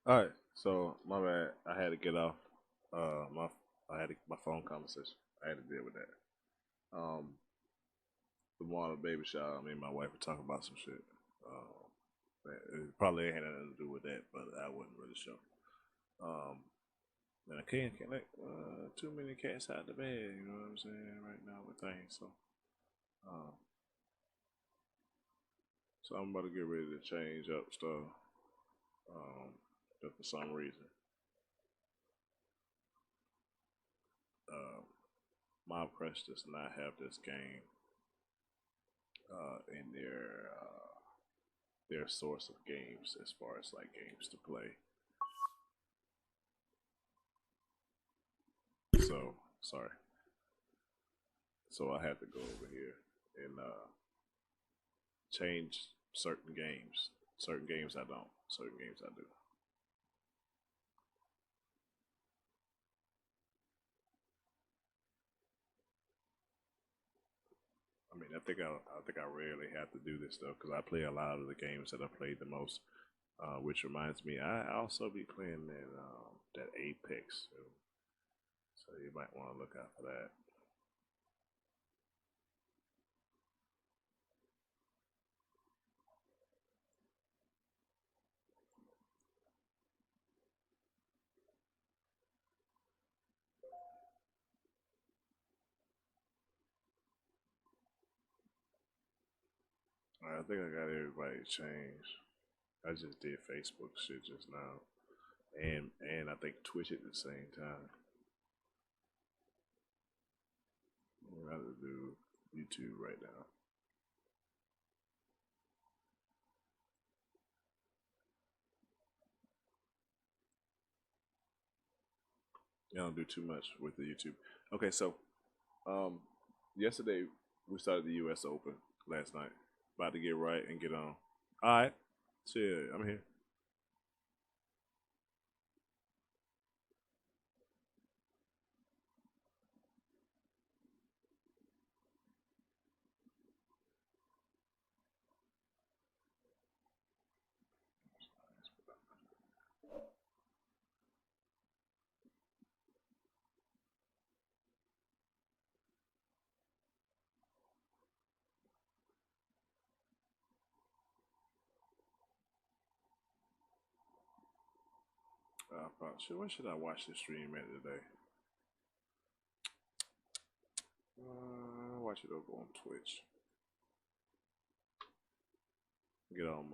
All right, so my bad. I had to get off. My I had my phone conversation. I had to deal with that. Tomorrow the baby shower. Me and my wife were talking about some shit. It probably ain't had nothing to do with that, but I wasn't really sure. Um, and I can't let too many cats out of the bed. You know what I'm saying? Right now with things, uh, so I'm about to get ready to change up stuff. Um, but for some reason, uh, my press does not have this game in their source of games as far as like games to play. So sorry. So I had to go over here and change certain games. Certain games I don't. Certain games I do. I mean, I think I rarely have to do this stuff because I play a lot of the games that I played the most. Which reminds me, I also be playing that Apex, so you might want to look out for that. I think I got everybody changed. I just did Facebook shit just now, and I think Twitch at the same time. I'd rather do YouTube right now. I don't do too much with the YouTube. Okay, so um, yesterday we started the U.S. Open last night. About to get right and get on. All right, shit, I'm here. When should I watch the stream at today? Watch it over on Twitch. Get all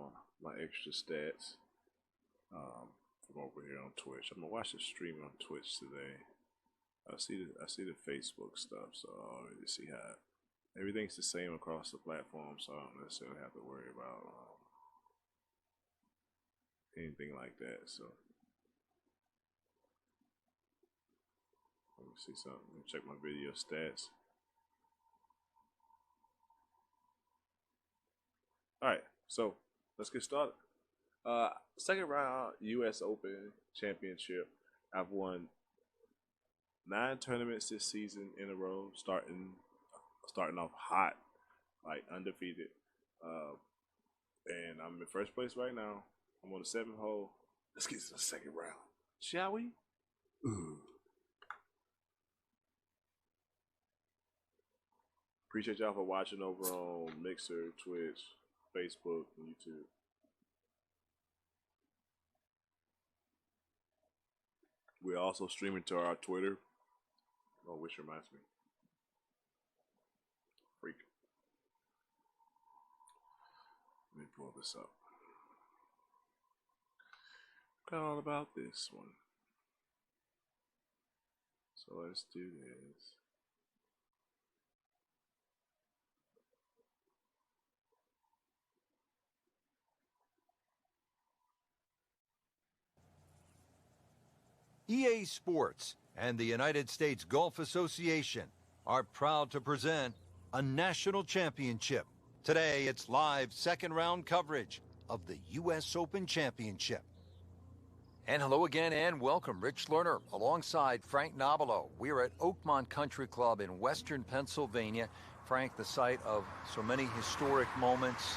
my extra stats from over here on Twitch. I'm gonna watch the stream on Twitch today. I see the Facebook stuff, so I already see how everything's the same across the platform, so I don't necessarily have to worry about anything like that. So let me see something. Let me check my video stats. All right, so let's get started. Second round U.S. Open Championship. I've won 9 tournaments this season in a row, starting off hot, like undefeated. Uh, and I'm in first place right now. I'm on the seventh hole. Let's get to the second round, shall we? Ooh. Appreciate y'all for watching over on Mixer, Twitch, Facebook, and YouTube. We're also streaming to our Twitter. Oh, which reminds me, freak. Let me pull this up. Forgot all about this one. So let's do this. EA Sports and the United States Golf Association are proud to present a national championship. Today, it's live second round coverage of the U.S. Open Championship. And hello again and welcome. Rich Lerner alongside Frank Nobilo. We are at Oakmont Country Club in western Pennsylvania. Frank, the site of so many historic moments.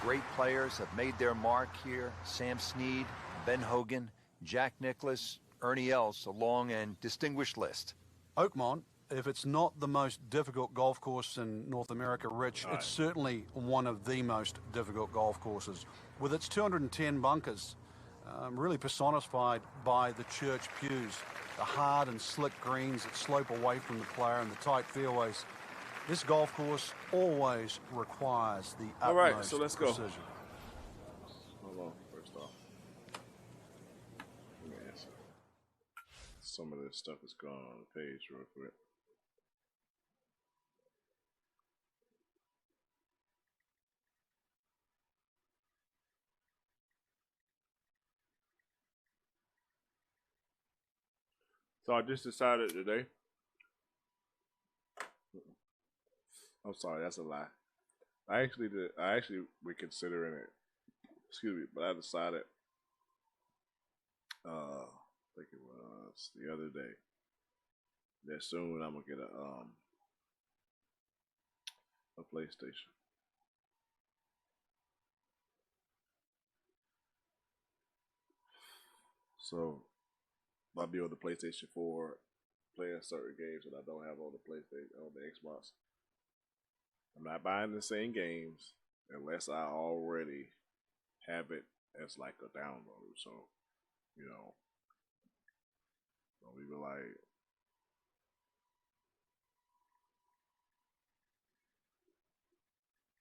Great players have made their mark here. Sam Snead, Ben Hogan, Jack Nicklaus, Ernie Els, a long and distinguished list. Oakmont, if it's not the most difficult golf course in North America, Rich, it's certainly one of the most difficult golf courses. With its 210 bunkers, really personified by the church pews, the hard and slick greens that slope away from the player and the tight fairways. This golf course always requires the utmost All right, so let's go. precision. Hold on, first off. Let me answer. Some of this stuff is going on the page real quick. So I just decided today. I'm sorry, that's a lie. I actually was considering it. Excuse me, but I decided. I think it was the other day that soon I'm gonna get a PlayStation. So I'll be on the PlayStation 4 playing certain games that I don't have on the PlayStation, on the Xbox. I'm not buying the same games unless I already have it as like a download. So, you know, don't even like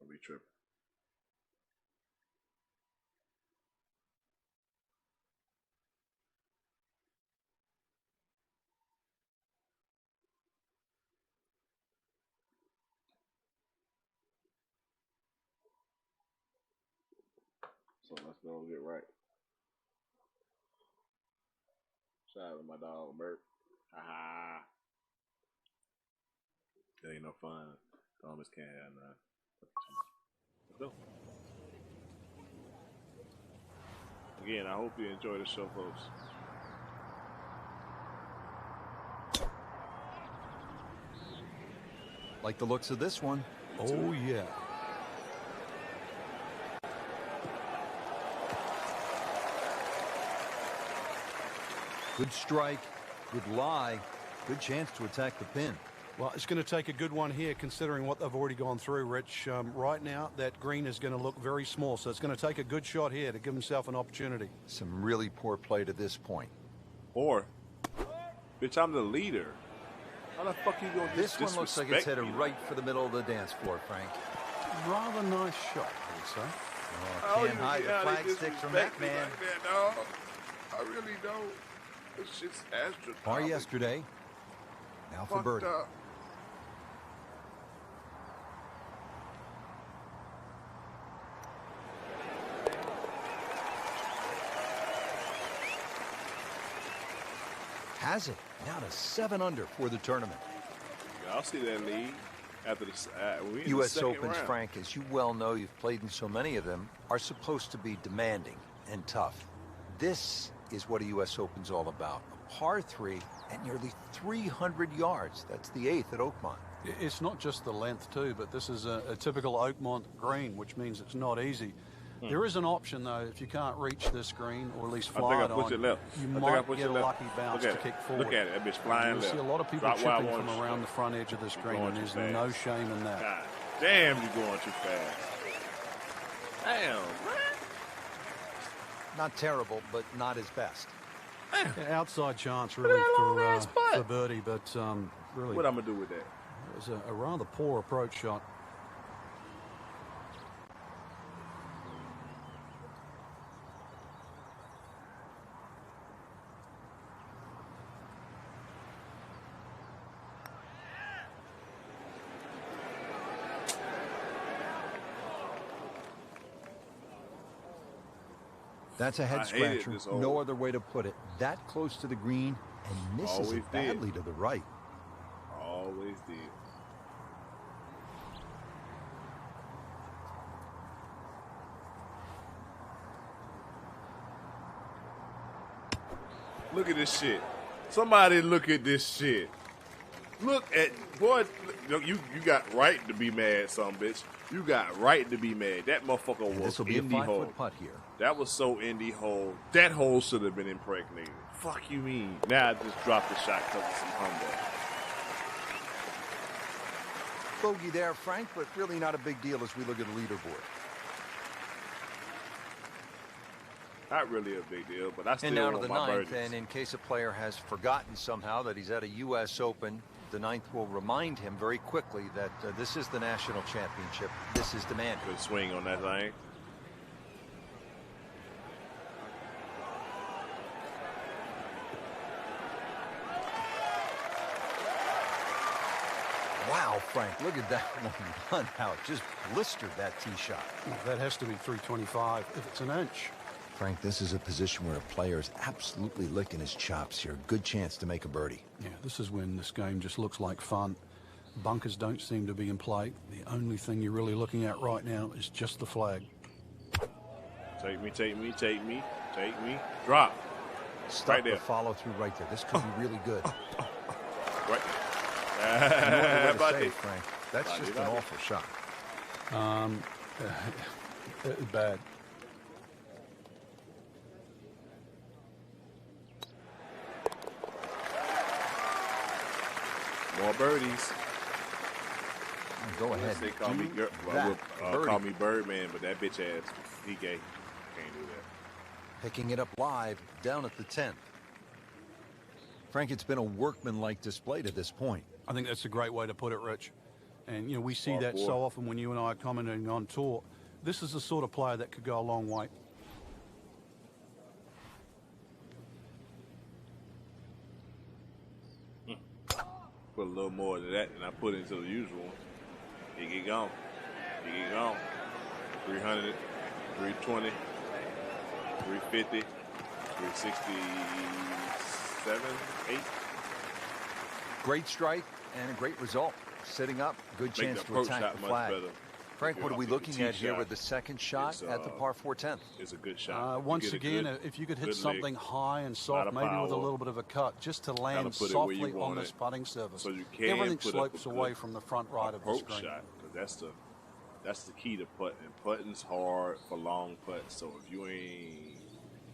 I'll be tripping. So let's go get right. Shout out to my dog Merc. Haha. It ain't no fun. Thomas can't have none. Let's go. Again, I hope you enjoy the show, folks. Like the looks of this one. Oh, yeah. Good strike, good lie, good chance to attack the pin. Well, it's going to take a good one here, considering what they've already gone through, Rich. Right now, that green is going to look very small, so it's going to take a good shot here to give himself an opportunity. Some really poor play to this point. Or, bitch, I'm the leader. How the fuck you gonna This one looks like it's headed right for the middle of the dance floor, Frank. Rather nice shot, I would say. Oh, can't hide the flag sticks from that man. Like that, dog. I really don't. This shit's astronomical. Par yesterday. Now for birdie. Up. Has it. Now to 7 under for the tournament. Y'all see that lead after the U.S. Opens, Frank, as you well know, you've played in so many of them, are supposed to be demanding and tough. This is what a U.S. Open's all about. A par 3 at nearly 300 yards. That's the 8th at Oakmont. It's not just the length, too, but this is a typical Oakmont green, which means it's not easy. There is an option, though, if you can't reach this green, or at least fly it on, left. you might get a lucky bounce to kick forward. Look at it, that bitch flying You'll left. see a lot of people chipping from around the front edge of this green, and there's no shame in that. God damn, you're going too fast. Damn, man. Not terrible, but not his best. Yeah, outside chance, really, for birdie, but really... What I'm going to do with that? It was a rather poor approach shot. That's a head scratcher. No other way to put it. That close to the green and misses it badly to the right. Always did. Look at this shit. Somebody look at this shit. Look at, boy, look, you got right to be mad, son bitch. You got right to be mad. That motherfucker was This will be a in the hole. 5-foot putt here. That was so in the hole. That hole should have been impregnated. Fuck you mean? Now I just dropped the shot because of some humbug. Bogey there, Frank, but really not a big deal as we look at the leaderboard. Not really a big deal, but I still And now to want the my ninth, birdies. and in case a player has forgotten somehow that he's at a U.S. Open, the ninth will remind him very quickly that this is the national championship. This is demanded. Good swing on that thing. Wow, Frank, look at that one run out. Just blistered that tee shot. That has to be 325 if it's an inch. Frank, this is a position where a player is absolutely licking his chops here. Good chance to make a birdie. Yeah, this is when this game just looks like fun. Bunkers don't seem to be in play. The only thing you're really looking at right now is just the flag. Take me, take me, take me, take me. Drop. Stop Right the there. follow through right there. This could be really good. Right. No other way to Body. say it, Frank. That's Body, just an body. awful shot. Bad. More birdies. Go ahead. They call me Do that. Birdie. call me Birdman, but that bitch ass, he gay. Can't do that. Picking it up live down at the 10th. Frank, it's been a workmanlike display to this point. I think that's a great way to put it, Rich. And, you know, we see Par that four. so often when you and I are commenting on tour. This is the sort of player that could go a long way. Put a little more than that than I put into the usual one. He get gone. He get gone. 300, 320, 350, 367, 8. Great strike and a great result. Sitting up, good Make chance the to approach attack shot the much flag. better. Frank, what are we If you looking tee at here shot, with the second shot it's, at the par 4 10th? It's a good shot. Once You get a again, good- if you could hit good something leg, high and lot soft, of maybe with a power. little bit of a cut, just to land put it where you softly on want this it, putting surface. so you can Everything put up slopes a away good from the front right of the approach screen. shot, because that's the key to putting. Putting's hard for long putts. So if you ain't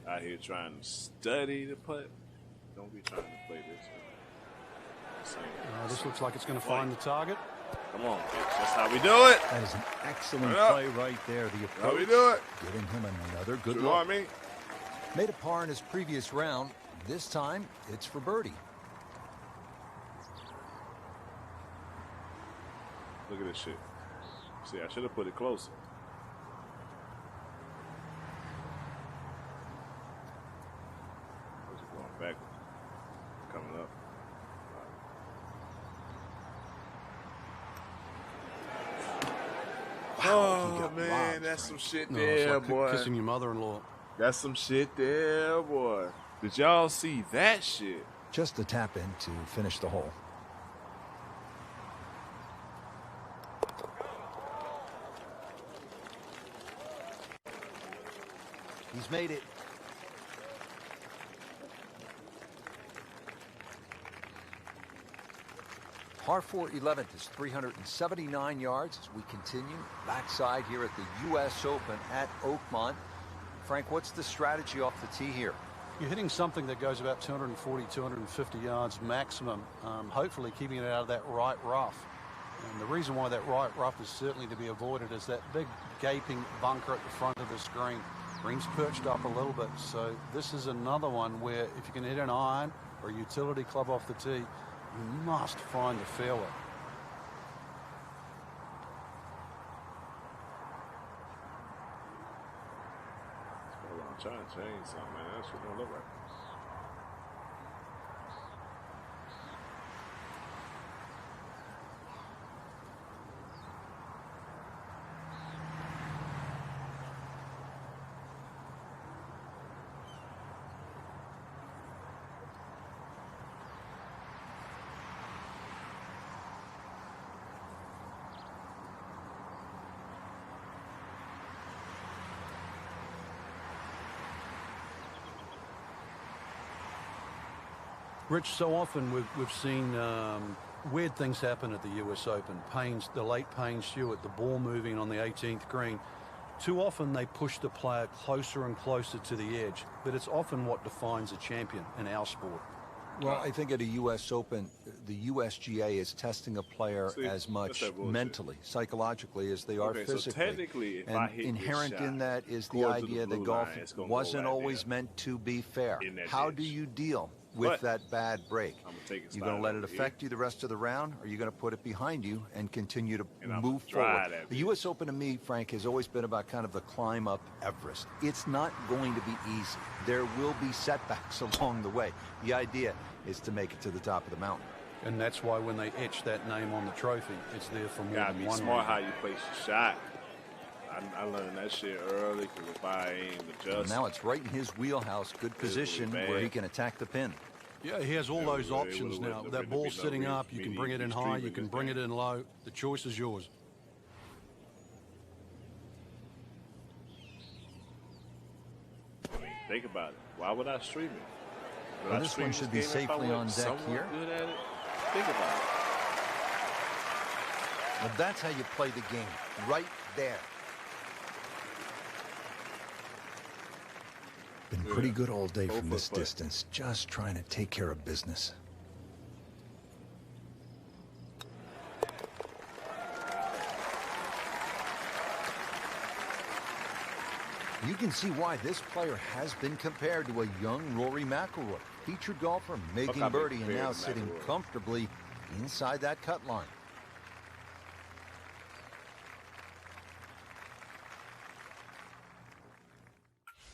out here trying to study the putt, don't be trying to play this. This looks like it's going to find the target. Come on, bitch. That's how we do it. That is an excellent Right up. play right there. The That's how we approach, do it. giving him another good You know what look. I mean? Made a par in his previous round. This time, it's for birdie. Look at this shit. See, I should have put it closer. Where's it going backwards? Coming up. Wow, he Oh got man, robbed, that's Frank. some shit No, there, it's like boy. kissing your mother-in-law. That's some shit there, boy. Did y'all see that shit? Just a tap in to finish the hole. He's made it. Par 4 11th is 379 yards as we continue backside here at the U.S. Open at Oakmont. Frank, what's the strategy off the tee here? You're hitting something that goes about 240, 250 yards maximum, hopefully keeping it out of that right rough. And the reason why that right rough is certainly to be avoided is that big gaping bunker at the front of the screen. Green's perched up a little bit, so this is another one where if you can hit an iron or a utility club off the tee, you must find the fairway. Hold on, I'm trying to change something, man. That shit don't look right. Rich, so often we've seen weird things happen at the US Open. The late Payne Stewart, the ball moving on the 18th green. Too often they push the player closer and closer to the edge, but it's often what defines a champion in our sport. Well, I think at a U.S. Open, the USGA is testing a player as much mentally, psychologically, as they are physically. So technically, if and I hit inherent this shot, in that is the idea that golf wasn't always meant to be fair. How do you deal with that bad break? You going to let it affect you the rest of the round, or are you going to put it behind you and continue to move forward? The U.S. Open to me, Frank, has always been about kind of the climb up Everest. It's not going to be easy. There will be setbacks along the way. The idea is to make it to the top of the mountain. And that's why when they etch that name on the trophy, it's there for more than one reason. Smart how you place your shot. I learned that shit early because if I aim adjust. Now it's right in his wheelhouse, good position where he can attack the pin. Yeah, he has all those options now. That ball sitting up, you can bring it in high, you can bring it in low. The choice is yours. I mean, think about it. Why would I stream it? Well, this one should be safely on deck here. Good at it? Think about it. Well, that's how you play the game, right there. Been pretty good all day from this distance, just trying to take care of business. You can see why this player has been compared to a young Rory McIlroy, featured golfer making birdie and now sitting comfortably inside that cut line.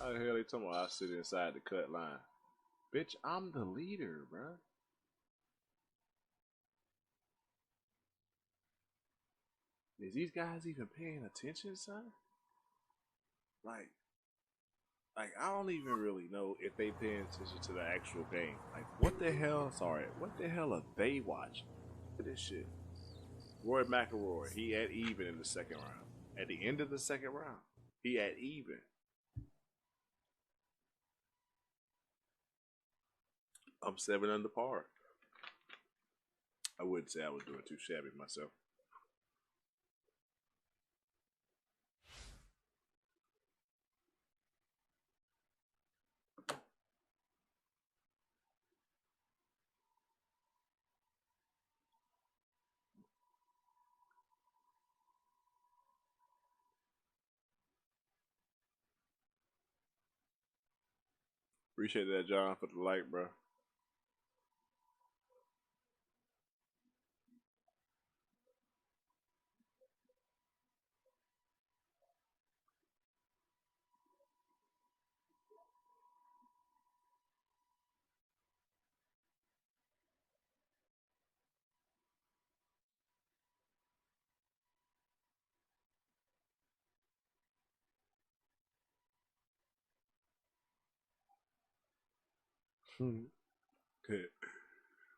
How the hell they talking about I sit inside the cut line? Bitch, I'm the leader, bro. Is these guys even paying attention, son? Like I don't even really know if they paying attention to the actual game. Like, what the hell? Sorry, what the hell are they watching? Look at this shit. Rory McIlroy, he at even in the second round. At the end of the second round, he at even. I'm 7 under par. I wouldn't say I was doing too shabby myself. Appreciate that, John, for the like, bro.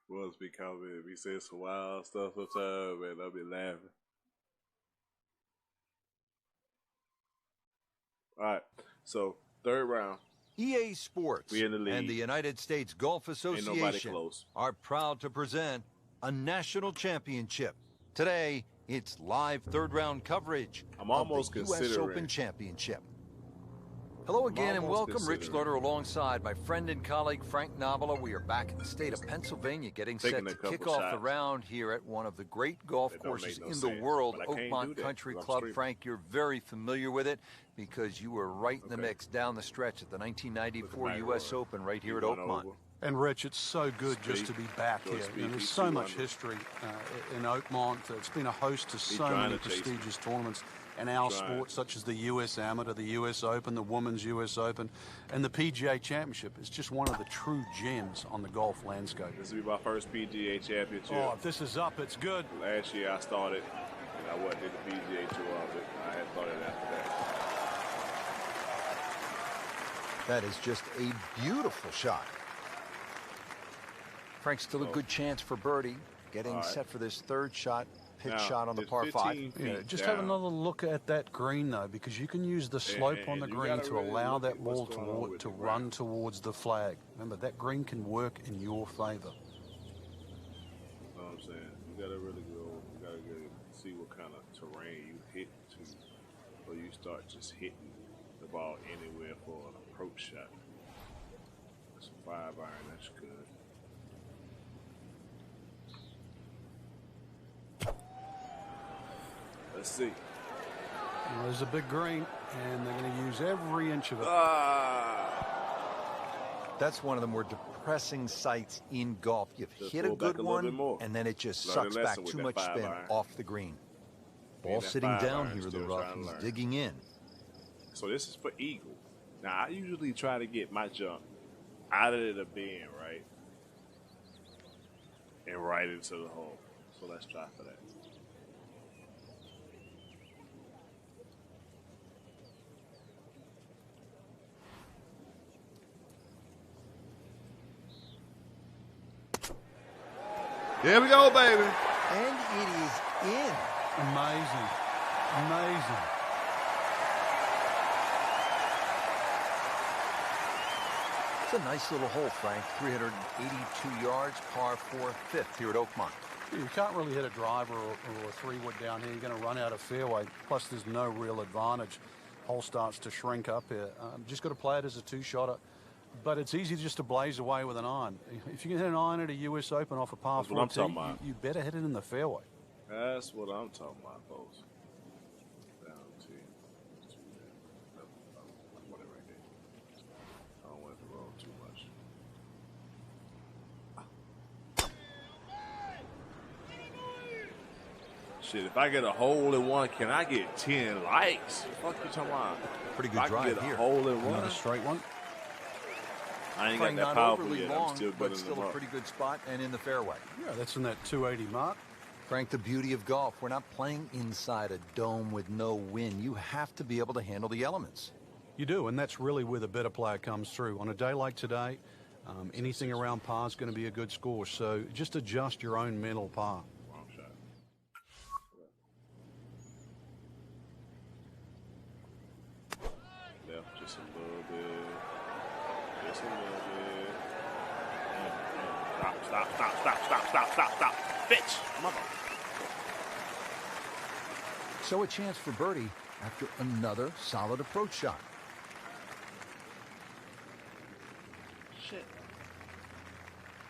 Must be commenting. We say some wild stuff sometimes, man. I'll be laughing. All right, so third round. EA Sports We in the league. and the United States Golf Association are proud to present a national championship. Today, it's live third-round coverage I'm almost of the U.S. Open Championship. Hello again and welcome. Rich Loader alongside my friend and colleague Frank Nobila. We are back in the state of Pennsylvania getting set to kick off the round here at one of the great golf courses in the world, Oakmont Country Club. Frank, you're very familiar with it because you were right in the mix down the stretch at the 1994 U.S. Open right here at Oakmont. And Rich, it's so good just to be back here. There's so much history in Oakmont. It's been a host to so many prestigious tournaments in our sport, such as the U.S. Amateur, the U.S. Open, the Women's U.S. Open, and the PGA Championship. It's just one of the true gems on the golf landscape. This will be my first PGA Championship. Oh, if this is up, it's good. Last year I started, and I wasn't in the PGA Tour of it. I had started after that. That is just a beautiful shot. Frank, still a good chance for birdie. Getting set for this third shot. Pitch shot on the par 5. Yeah, just have another look at that green, though, because you can use the slope on the green to allow that ball to run towards the flag. Remember, that green can work in your favor. That's what I'm saying. You gotta really go. You gotta see what kind of terrain you hit to, or you start just hitting the ball anywhere for an approach shot. That's a 5-iron. That's good. Let's see. Well, there's a big green, and they're going to use every inch of it. That's one of the more depressing sights in golf. You've hit a good one, and then it just sucks back too much spin off the green. Ball sitting down here in the rough. He's digging in. So this is for eagle. Now, I usually try to get my jump out of the bend, right? And right into the hole. So let's try for that. There we go, baby. And it is in. Amazing. Amazing. It's a nice little hole, Frank. 382 yards, par 4, 5th here at Oakmont. You can't really hit a driver or a 3-wood down here. You're going to run out of fairway. Plus, there's no real advantage. Hole starts to shrink up here. Just got to play it as a 2-shotter. But it's easy just to blaze away with an iron. If you can hit an iron at a U.S. Open off a par 4, you better hit it in the fairway. That's what I'm talking about, folks. Down to whatever I did. I don't want it to roll too much. Shit, if I get a hole in one, can I get 10 likes? Fuck you talking about? Pretty good drive here. If I get a hole in one. Another straight one. I ain't Frank, got that not powerful overly yet. long, I'm still but still a pretty good spot and in the fairway. Yeah, that's in that 280 mark. Frank, the beauty of golf, we're not playing inside a dome with no wind. You have to be able to handle the elements. You do, and that's really where the better player comes through. On a day like today, anything around par is going to be a good score, so just adjust your own mental par. Wrong shot. Left just a little bit. Just a little bit. Stop. Bitch, mother. So a chance for birdie after another solid approach shot. Shit.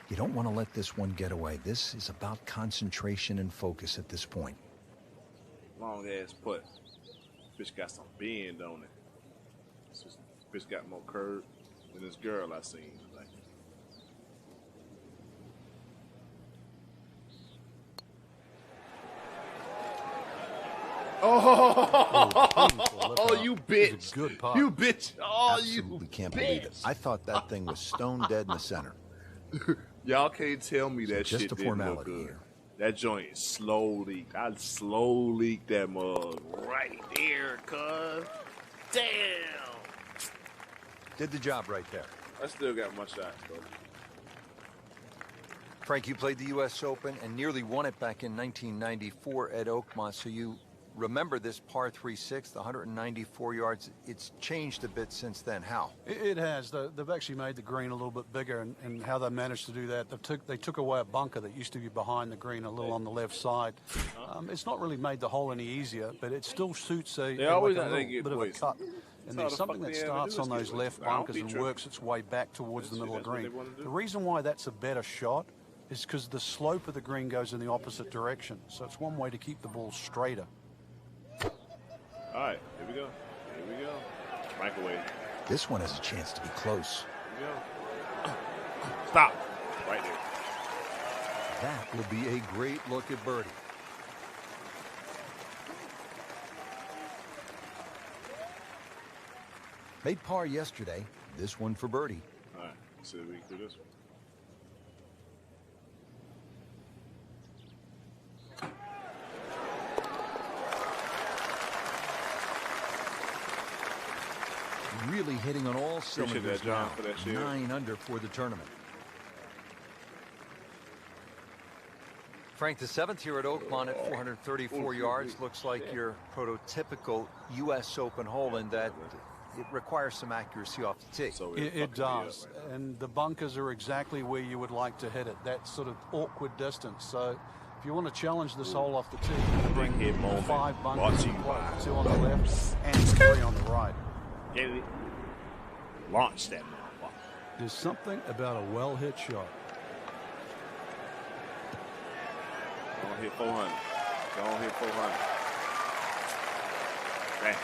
You don't want to let this one get away. This is about concentration and focus at this point. Long ass putt. Bitch got some bend on it. Bitch got more curve than this girl I seen. Like, oh, you bitch. Good putt. You bitch. Oh, Absolutely can't believe it. I thought that thing was stone dead in the center. Y'all can't tell me that just shit a didn't look formality good. here. That joint slow leaked. I slow leaked that mug right there, cuz. Damn. Did the job right there. I still got my shots, though. Frank, you played the U.S. Open and nearly won it back in 1994 at Oakmont, so you remember this par 3-6, 194 yards. It's changed a bit since then. How? It has. They've actually made the green a little bit bigger, and how they managed to do that, they took away a bunker that used to be behind the green a little on the left side. It's not really made the hole any easier, but it still suits a little bit of a cut. And there's something that starts on those left bunkers and works its way back towards the middle of the green. The reason why that's a better shot is because the slope of the green goes in the opposite direction. So it's one way to keep the ball straighter. All right, here we go. Here we go. Microwave. This one has a chance to be close. Here we go. Stop. Right there. That will be a great look at birdie. Made par yesterday. This one for birdie. All right, let's see if we can do this one. Really hitting on all cylinders that, John, now. for that shit. 9 under for the tournament. Frank, the 7th here at Oakmont at 434 yards. Looks like your prototypical U.S. Open hole in that it requires some accuracy off the tee. So It does, and the bunkers are exactly where you would like to hit it, that sort of awkward distance. So If you want to challenge this hole off the tee, Big hit moment. 5 Brought bunkers, to you by 2 on the left and 3 on the right. Get it. Launch that motherfucker. There's something about a well-hit shot. Go on, hit 400. Go on, hit 400. Bang.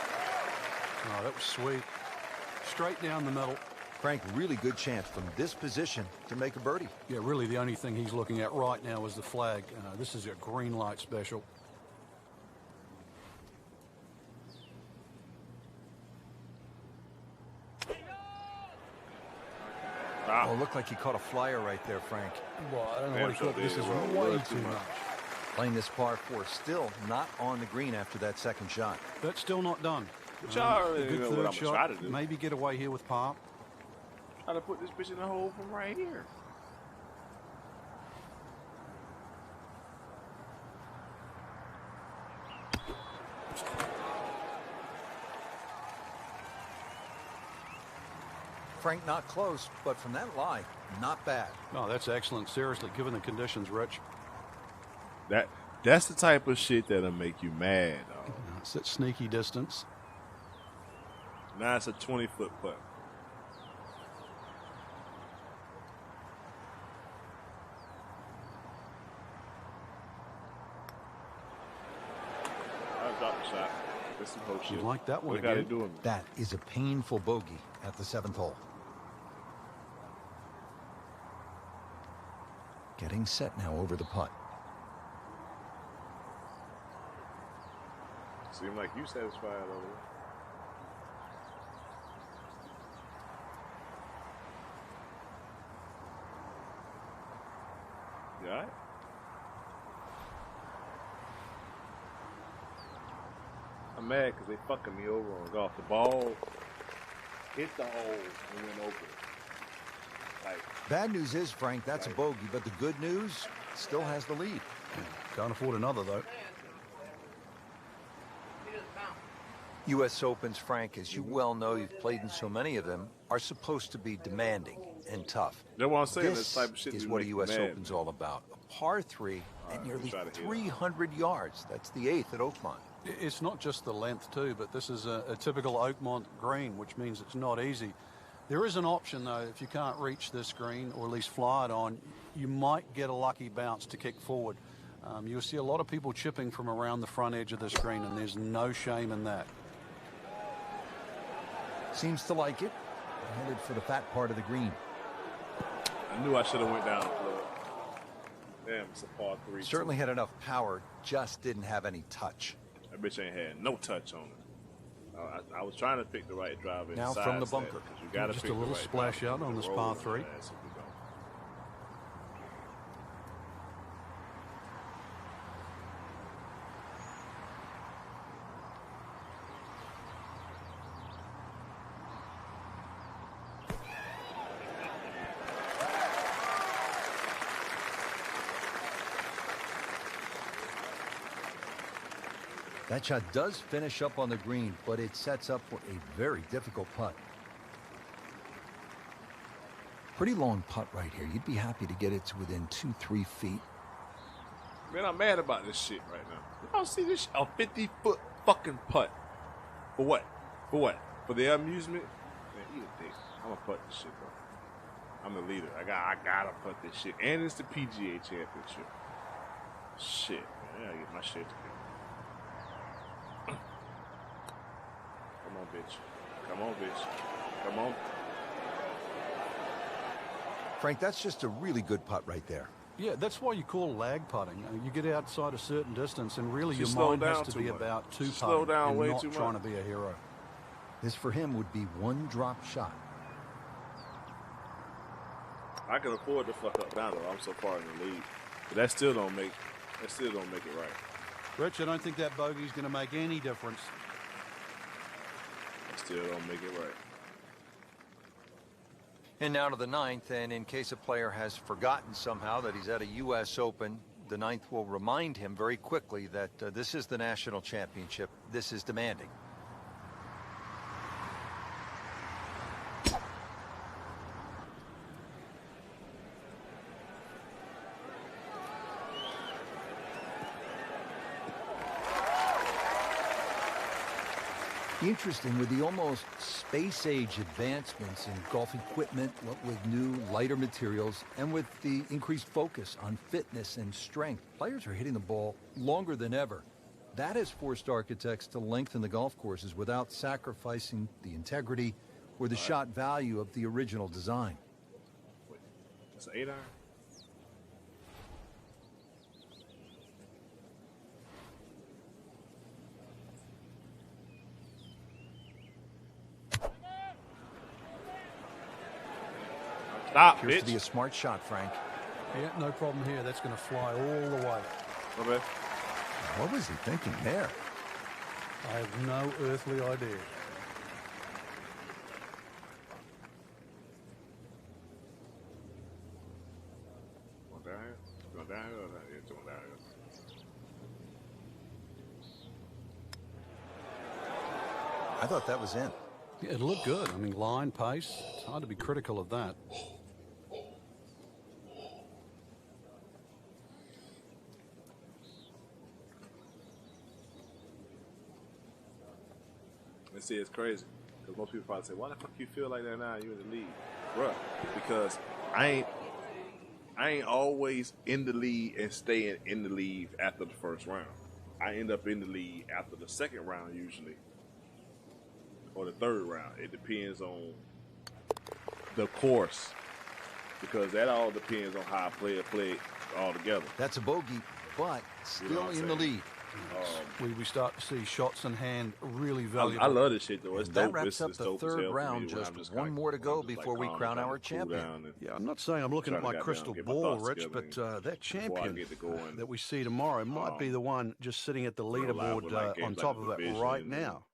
Oh, that was sweet. Straight down the middle. Frank, really good chance from this position to make a birdie. Yeah, really the only thing he's looking at right now is the flag. This is a green light special. Oh, looked like he caught a flyer right there, Frank. Well, I don't know what he caught. This is Well, way too much. Playing this par 4, still not on the green after that second shot. That's still not done. But y'all already Good know what third I'm shot. trying to do. Maybe get away here with par. Try to put this bitch in the hole from right here. Frank, not close, but from that lie, not bad. No, that's excellent. Seriously, given the conditions, Rich. That's the type of shit that'll make you mad, dog. It's that sneaky distance. Now it's a 20-foot putt. I'll drop the shot. That's some whole shit. You like that one What got to again? do with me? That is a painful bogey at the 7th hole. Getting set now over the putt. Seem like you satisfied over there. You all right? I'm mad because they fucking me over on golf. The ball hit the hole and went open. Like, Bad news is, Frank, that's a bogey, but the good news, still has the lead. Can't afford another, though. U.S. Opens, Frank, as you well know, you've played in so many of them, are supposed to be demanding and tough. that's what I'm saying. This This type of shit is be what a making U.S. mad. Open's all about. A par 3 at nearly try to hit it. 300 yards. That's the 8th at Oakmont. It's not just the length, too, but this is a typical Oakmont green, which means it's not easy. There is an option, though, if you can't reach this green, or at least fly it on, you might get a lucky bounce to kick forward. You'll see a lot of people chipping from around the front edge of this green, and there's no shame in that. Seems to like it. Headed for the fat part of the green. I knew I should have went down the floor. Damn, it's a par 3. Certainly had enough power, just didn't have any touch. That bitch ain't had no touch on it. I was trying to pick the right driver. Now from the bunker. You gotta Just pick a little the right splash driver. out on this Roll par with 3. your ass if you don't. That shot does finish up on the green, but it sets up for a very difficult putt. Pretty long putt right here. You'd be happy to get it to within 2-3 feet. Man, I'm mad about this shit right now. Y'all see this shit? A 50-foot fucking putt. For what? For what? For the amusement? Man, eat a dick. I'm gonna putt this shit, bro. I'm the leader. I gotta putt this shit. And it's the PGA Championship. Shit, man. I gotta get my shit together. Come on, bitch. Come on, bitch. Come on. Frank, that's just a really good putt right there. Yeah, that's why you call lag putting. You get outside a certain distance, and really She your slowed mind has down to too be much. about two She slowed putting down and way not too trying much. to be a hero. This for him would be one drop shot. I can afford to fuck up now, though. I'm so far in the lead. But that still don't make it right. Rich, I don't think that bogey's going to make any difference. That still don't make it right. And now to the 9th, and in case a player has forgotten somehow that he's at a U.S. Open, the 9th will remind him very quickly that this is the national championship. This is demanding. interesting with the almost space-age advancements in golf equipment, what with new, lighter materials, and with the increased focus on fitness and strength. Players are hitting the ball longer than ever. That has forced architects to lengthen the golf courses without sacrificing the integrity or the shot value of the original design. Wait, it's an 8-iron? Stop, Appears bitch. to be a smart shot, Frank. Yeah, no problem here. That's going to fly all the way. Okay. What was he thinking there? I have no earthly idea. Going down here? Going down here or down here? It's going down here. I thought that was in. Yeah, it looked good. I mean, line, pace. It's hard to be critical of that. And see, it's crazy. Because most people probably say, why the fuck you feel like that now? You in the league. Bruh, because I ain't always in the league and staying in the league after the first round. I end up in the league after the second round usually. Or the third round. It depends on the course. Because that all depends on how a player played all together. That's a bogey, but still You know what I'm in the saying? lead. We start to see shots in hand really valuable. I love this shit though. It's That dope. wraps up It's the dope as third hell for me round. when I'm Just just one like- more to when go I'm just, before we calm crown down, our cool champion. down and- Yeah, I'm not saying I'm looking at my Trying to crystal get my ball, thoughts Rich, together but and that before I champion get to going, that we see tomorrow might be the one just sitting at the live with, leaderboard like, on games top like of it Division right and now.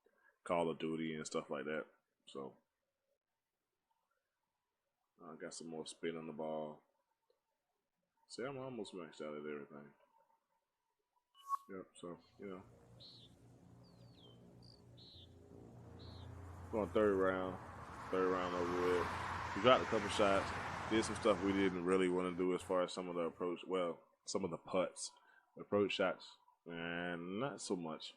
Call of Duty and stuff like that. So I got some more spin on the ball. See, I'm almost maxed out at everything. Yep. So going third round over with. We dropped a couple shots. Did some stuff we didn't really want to do as far as some of the approach. Well, some of the putts, approach shots, and not so much.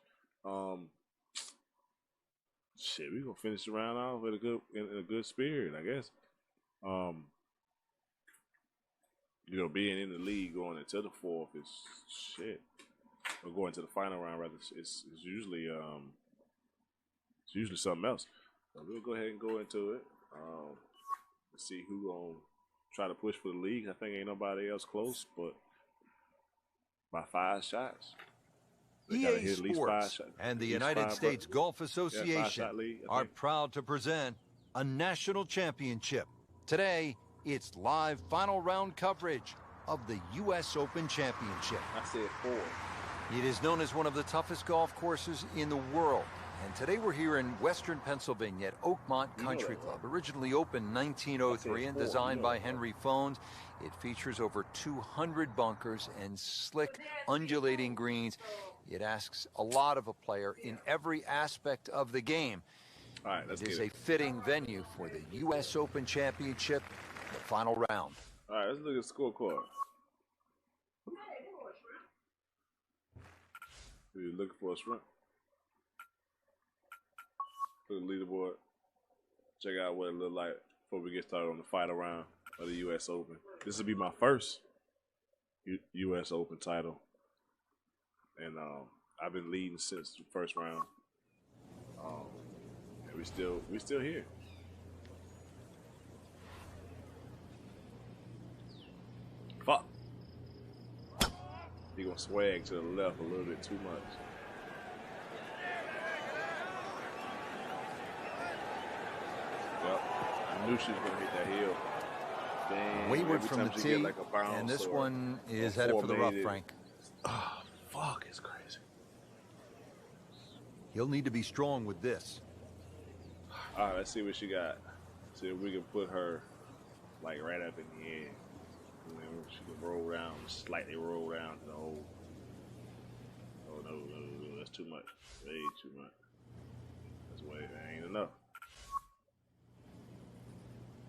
Shit, we gonna finish the round off with in a good spirit, I guess. Being in the league going into the fourth is shit. Or going to the final round rather, it's usually something else. So we'll go ahead and go into it. Let's see who gonna try to push for the league. I think ain't nobody else close, but by 5 shots. They gotta hit at least 5 Sports shots. and the At least United 5 States buttons. Golf 5 Association shot lead, I are think. proud to present a national championship. Today, it's live final round coverage of the U.S. Open Championship. I said 4. It is known as one of the toughest golf courses in the world. And today we're here in western Pennsylvania at Oakmont Country Club. Originally opened 1903 and designed by Henry Fones, it features over 200 bunkers and slick, undulating greens. It asks a lot of a player in every aspect of the game. All right, let's It get is it. a fitting venue for the U.S. Open Championship, the final round. All right, let's look at the scorecard. You're looking for a shrimp. Look at the leaderboard. Check out what it looked like before we get started on the final round of the U.S. Open. This will be my first U.S. Open title, and I've been leading since the first round. And we still here. Fuck. He gonna swag to the left a little bit too much. Yep. I knew she was gonna hit that hill. Dang, Wayward every from the time she tee, get like a bounce and this or one is a headed for the rough, four-made, Frank. Oh, fuck, it's crazy. He'll need to be strong with this. All right, let's see what she got. See if we can put her like right up in the end. And then she can roll down, slightly roll down to the hole. Oh no, that's too much. Way too much. That's way, that ain't enough.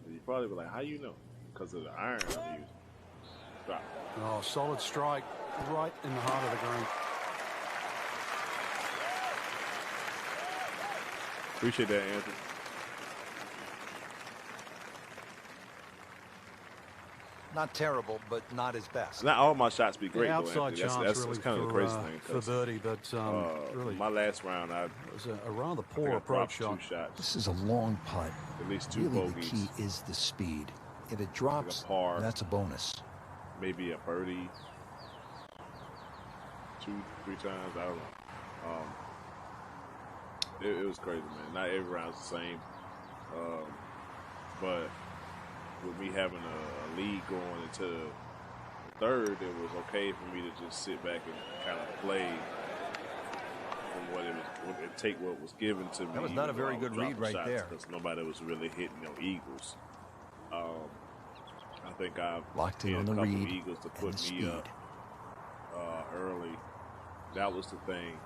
You probably be like, how you know? Because of the iron I'm using. Stop. Oh, solid strike right in the heart of the green. Appreciate that, Anthony. Not terrible, but not his best. Not all my shots be great, The though, outside Anthony. chance That's really kind of the for, crazy thing. for birdie, but really, my last round, it was a rather I poor think I approach dropped shot. 2 shots. This is a long putt. At least 2 Really, the bogeys. key is the speed. If it drops, par. that's a bonus. Maybe a birdie 2-3 times. I don't know. It was crazy, man. Not every round's the same. But with me having a lead going into the third, it was okay for me to just sit back and kind of play from what it was, and take what was given to me. That was not a very good read right there. Because nobody was really hitting no eagles. I think I locked in hit on a the couple read eagles to and put the me speed. up early. That was the thing.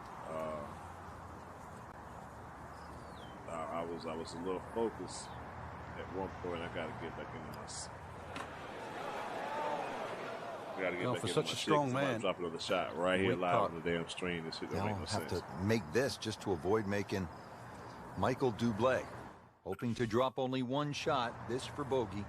I was a little focused at one point. I got to get back into my. Got to get back For into such my a strong shit, man. Drop another shot right here Weak live putt. on the damn stream. This shit don't Now make I'll no have sense. to make this just to avoid making Michael Dublé. Hoping to drop only 1 shot, this for bogey.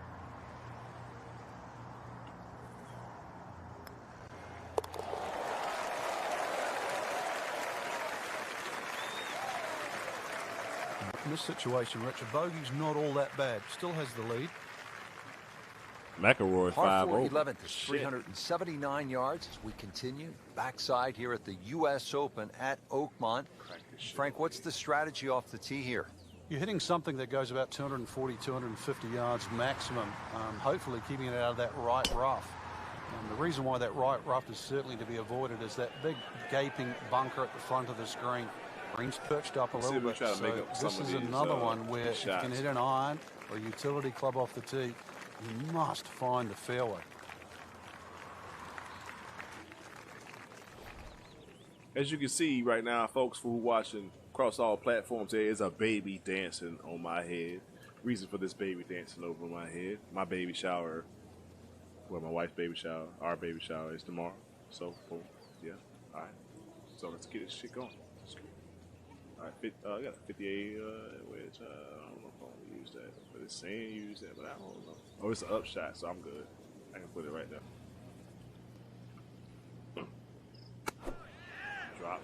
In this situation, Richard, bogey's not all that bad. Still has the lead. McElroy Par 5 4 over. 11th is 379 yards as we continue backside here at the U.S. Open at Oakmont. Frank, what's the strategy off the tee here? You're hitting something that goes about 240, 250 yards maximum, hopefully keeping it out of that right rough. And the reason why that right rough is certainly to be avoided is that big gaping bunker at the front of the screen. Green's perched up a little bit, try to make so up some this of is these, another one where these if you can shots. hit an iron or a utility club off the tee, you must find the fairway. As you can see right now, folks, who are watching across all platforms, there is a baby dancing on my head. Reason for this baby dancing over my head. My baby shower, well, my wife's baby shower, our baby shower is tomorrow. So, boom, yeah, all right. So let's get this shit going. All right, I got a 58 which I don't know if I want to use that, but it's saying use that, but I don't know. Oh, it's an up shot, so I'm good. I can put it right there. Drop.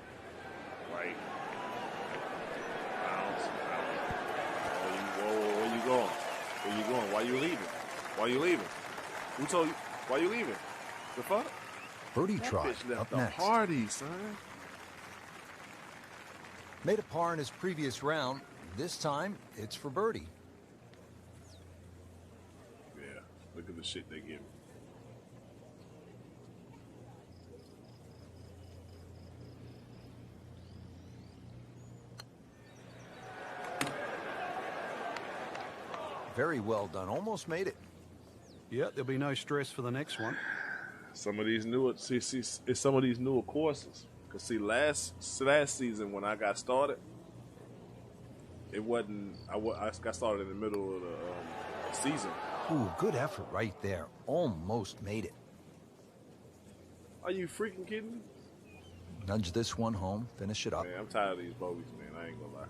Right. Bounce. Where you going? Where you going? Why you leaving? Why you leaving? Who told you? Why you leaving? The fuck? Birdie That try bitch left up the next. party, son. Made a par in his previous round. This time, it's for birdie. Yeah, look at the shit they give me. Very well done. Almost made it. Yeah, there'll be no stress for the next one. Some of these newer, it's some of these newer courses. Cause see, last season when I got started, it wasn't. I got started in the middle of the season. Ooh, good effort right there. Almost made it. Are you freaking kidding me? Nudge this one home. Finish it up. Man, I'm tired of these bogeys, man. I ain't gonna lie.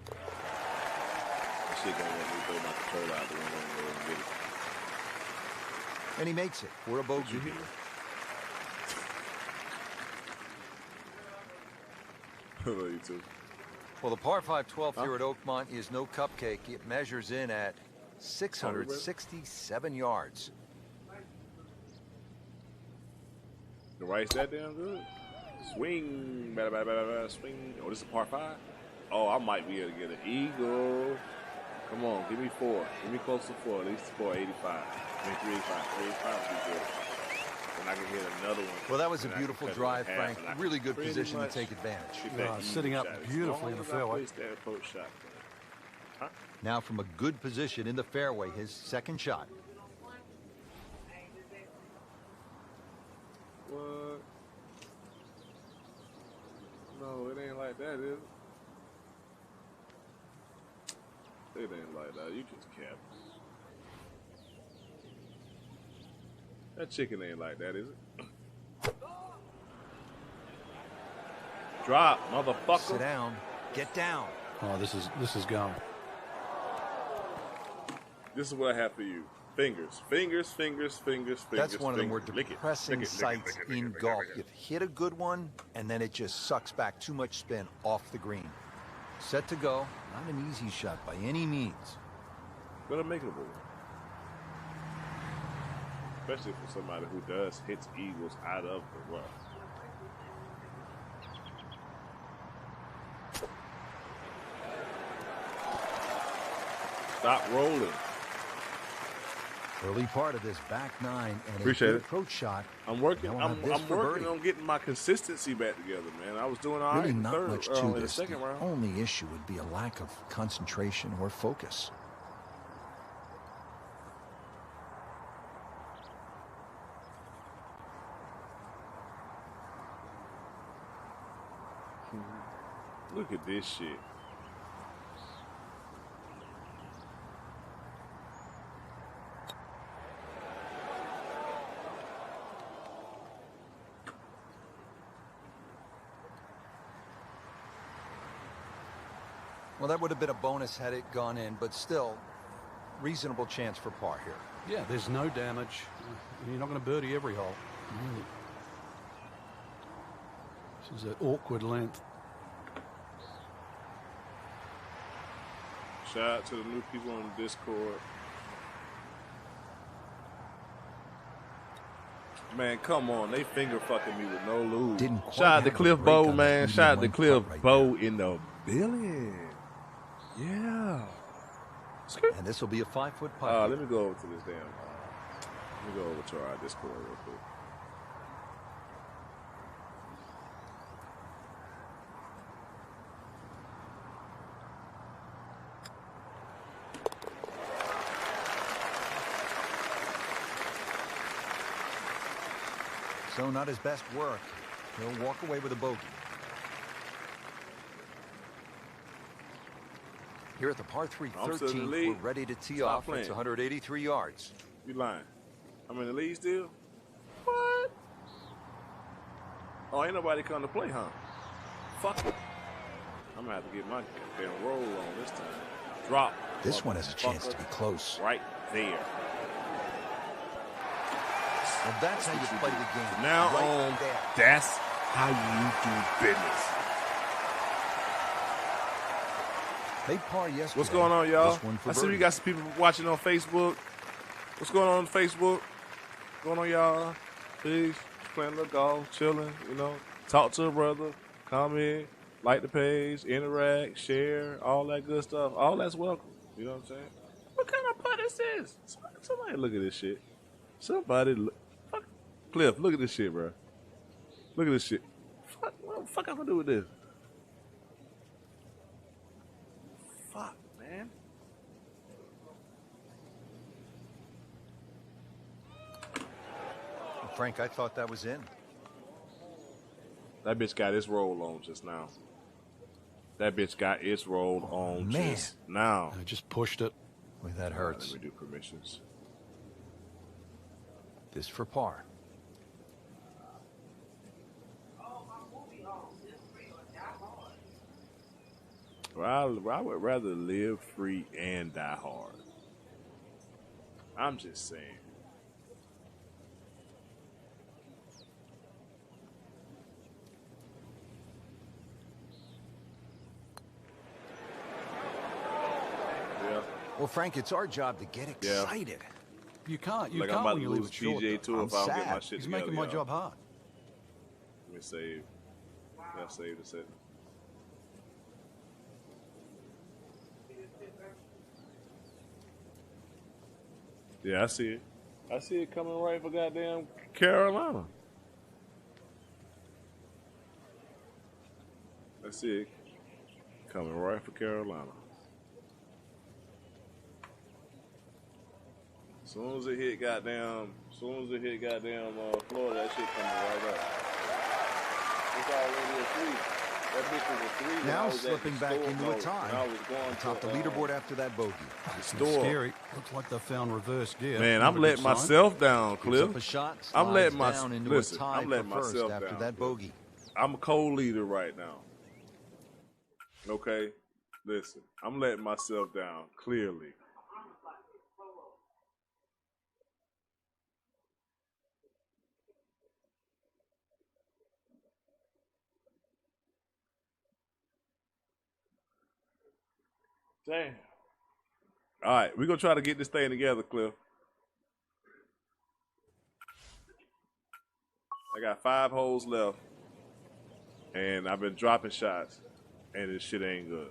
That shit gonna let me throw my controller out the window and go and get it. And he makes it for a bogey. You hear? Hello, you too. Well, the par 5 12th here at Oakmont is no cupcake. It measures in at 667 yards. The right's that damn good. Swing, swing. Oh, this is a par 5. Oh, I might be able to get an eagle. Come on, give me 4. Give me close to 4. At least 485. I mean 385. 385 would be good. And I can hit another one. Well, that was a And I can beautiful cut it in drive, half, Frank. and I can Really good pretty position to much take advantage. get that Sitting eagle up shot. As beautifully in long the as I fairway. place that approach shot. Huh? Now from a good position in the fairway, his second shot. What? No, it ain't like that, is it? It ain't like that. You just capped. That chicken ain't like that, is it? Drop, motherfucker. Sit down. Get down. Oh, this is going. This is what I have for you. Fingers, fingers, fingers, fingers, fingers. That's one of the more Lick it, depressing lick it, sights lick it, in lick it, golf. lick it. You've hit a good one, and then it just sucks back too much spin off the green. Set to go. Not an easy shot by any means. But a makeable. Especially for somebody who does hits eagles out of the rough. Stop rolling. Early part of this back nine and Appreciate a good it. approach shot. I'm working. Now I'm we'll have this for working birdie. on getting my consistency back together, man. I was doing all right Really in the not third, much to in the this. second The round. only issue would be a lack of concentration or focus. Look at this shit. Well, that would have been a bonus had it gone in, but still, reasonable chance for par here. Yeah, there's no damage. You're not going to birdie every hole. This is an awkward length. Shout out to the new people on the Discord. Man, come on. They finger fucking me with no lube. Didn't quite Shout out to have a Cliff break Bow, on man. that Shout out to medium Cliff length putt right Bow in the building. Yeah. And this will be a 5-foot putt. Let me go over to this damn. Let me go over to our Discord real quick. So not his best work. He'll walk away with a bogey. Here at the par 3 I'm still in the 13th, lead. we're ready to tee Stop off. playing. It's 183 yards. You lying. I'm in the lead still? What? Oh, ain't nobody come to play, huh? Fuck it. I'm gonna have to get my goddamn roll on this time. Drop. This one has a chance to be close. Right there. Well, that's how you play the game. From now Right on, there. that's how you do business. They par yesterday. What's going on, y'all? This one for I see we birdie. got some people watching on Facebook. What's going on Facebook? What's going on, y'all? Peace. Playing a little golf, chilling, you know. Talk to a brother, comment, like the page, interact, share, all that good stuff. All that's welcome. You know what I'm saying? What kind of putt is this? Somebody look at this shit. Somebody look. Fuck. Cliff, look at this shit, bro. Look at this shit. Fuck, what the fuck I'm gonna do with this? Fuck, man. Frank, I thought that was in. That bitch got its roll on just now. That bitch got its roll on man. just now. I just pushed it. Boy, that hurts. Let me do permissions. This for par. Well, I would rather live free and die hard. I'm just saying. Yeah. Well, Frank, it's our job to get excited. You can't. You Like I'm can't about when to you lose leave it short. PJ too I'm if I don't get my sad. shit He's together. making my y'all. job hard. Let me save. Yeah, save the set. Yeah, I see it. I see it coming right for goddamn Carolina. I see it coming right for Carolina. Soon as it hit goddamn Florida, that shit coming right up. It's already a three. That bitch was a three. when I Now was at the slipping back store into a mode, tie. and I was going Top the to, leaderboard after that bogey. It's store. scary. Looks like they found reverse gear. Man, Not I'm a letting good sign. myself down, Gives Cliff. up a shot. I'm letting slides my down into listen. a tie I'm letting for first myself after down, that Cliff. bogey. I'm a co-leader right now. Okay, Listen, I'm letting myself down, clearly. Damn. All right, we're going to try to get this thing together, Cliff. I got 5 holes left, and I've been dropping shots, and this shit ain't good.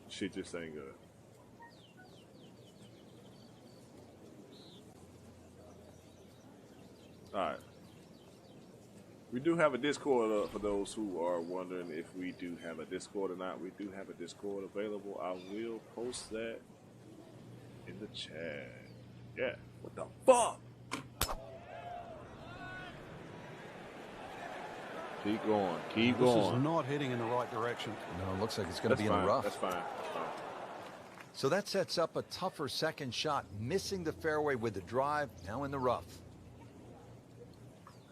Shit just ain't good. All right. We do have a Discord up for those who are wondering if we do have a Discord or not. We do have a Discord available. I will post that in the chat. Yeah. What the fuck? Keep going. Keep going. This is not heading in the right direction. No, it looks like it's going to be in the rough. That's fine. That's fine. So that sets up a tougher second shot, missing the fairway with the drive, now in the rough.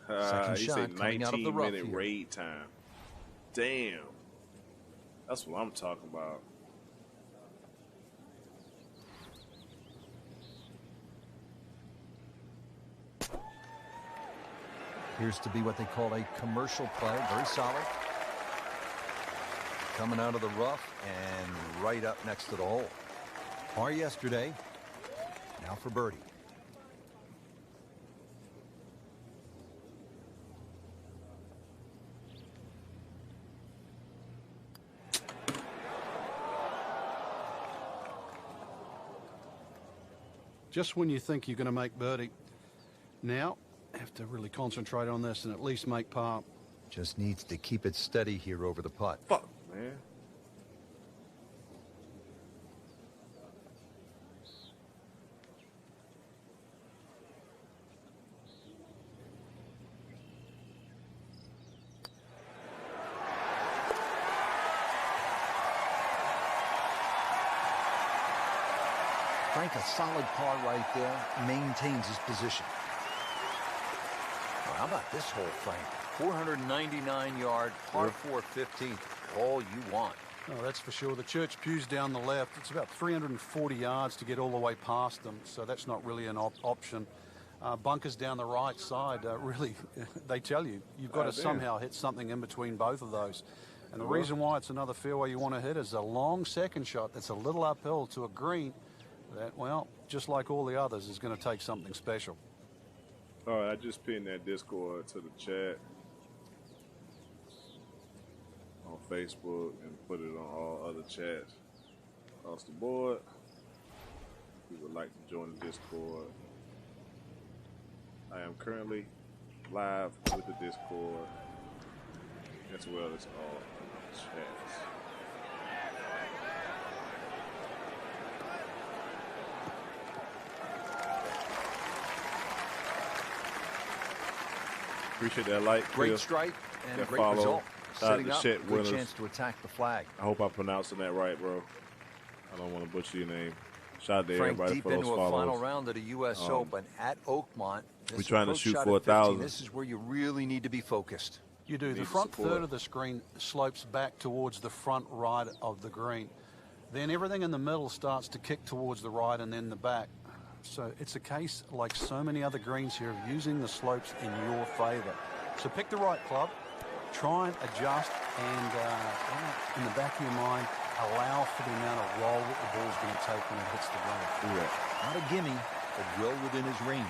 Second he shot said coming out of the rough 19-minute here. raid time. Damn. That's what I'm talking about. Appears to be what they call a commercial play. Very solid. Coming out of the rough and right up next to the hole. Par yesterday. Now for birdie. Just when you think you're going to make birdie, now have to really concentrate on this and at least make par. Just needs to keep it steady here over the putt. Fuck, man. Frank, a solid par right there, maintains his position. Well, how about this hole, Frank? 499-yard, par 4 15th, all you want. Oh, that's for sure. The church pews down the left. It's about 340 yards to get all the way past them, so that's not really an option. Bunkers down the right side, really, they tell you, you've got to somehow hit something in between both of those. And the reason why it's another fairway you want to hit is a long second shot that's a little uphill to a green that, well, just like all the others, is going to take something special. All right, I just pinned that Discord to the chat on Facebook and put it on all other chats across the board. If you would like to join the Discord, I am currently live with the Discord as well as all other chats. Appreciate that like. Great strike and a great follow. result. Setting up, Chet good Winners. chance to attack the flag. I hope I'm pronouncing that right, bro. I don't want to butcher your name. Shout out to Frank, everybody deep for those into a follows. final round of the U.S. Open at Oakmont. We're trying to approach shoot shot for at 15, 1,000. This is where you really need to be focused. You do. The front third of the screen slopes back towards the front right of the green. Then everything in the middle starts to kick towards the right and then the back. So it's a case, like so many other greens here, of using the slopes in your favor. So pick the right club, try and adjust, and in the back of your mind, allow for the amount of roll that the ball's going to take when it hits the ground. Yeah. Not a gimme, but well within his range.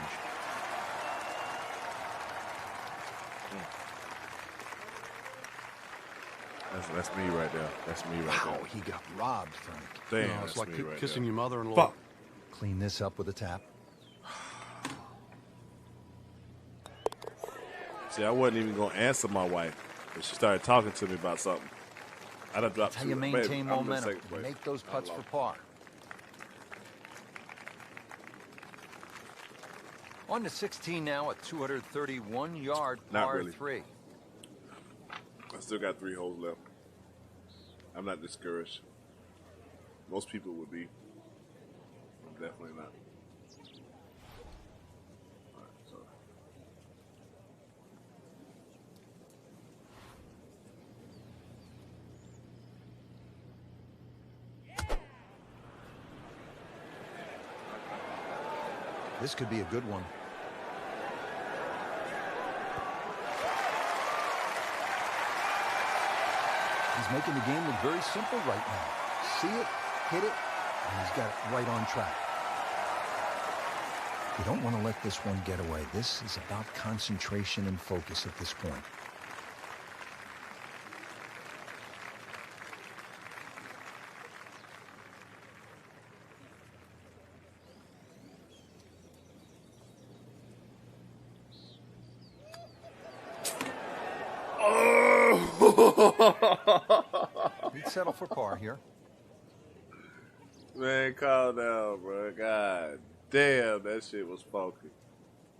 That's me right there. That's me right Wow, there. he got robbed, Frank. Damn, It's that's like me right kissing there. your mother-in-law. Fuck. Clean this up with a tap. See, I wasn't even going to answer my wife, but she started talking to me about something. I done dropped That's how you maintain I'm in momentum. second place. Make those I putts for lost. par. On to 16 now at 231-yard Not par really. 3. I still got 3 holes left. I'm not discouraged. Most people would be. I'm definitely not. All right, so. This could be a good one. He's making the game look very simple right now. See it, hit it, and he's got it right on track. You don't want to let this one get away. This is about concentration and focus at this point. He'd settle for par here. Man, calm down, bro. God damn, that shit was funky.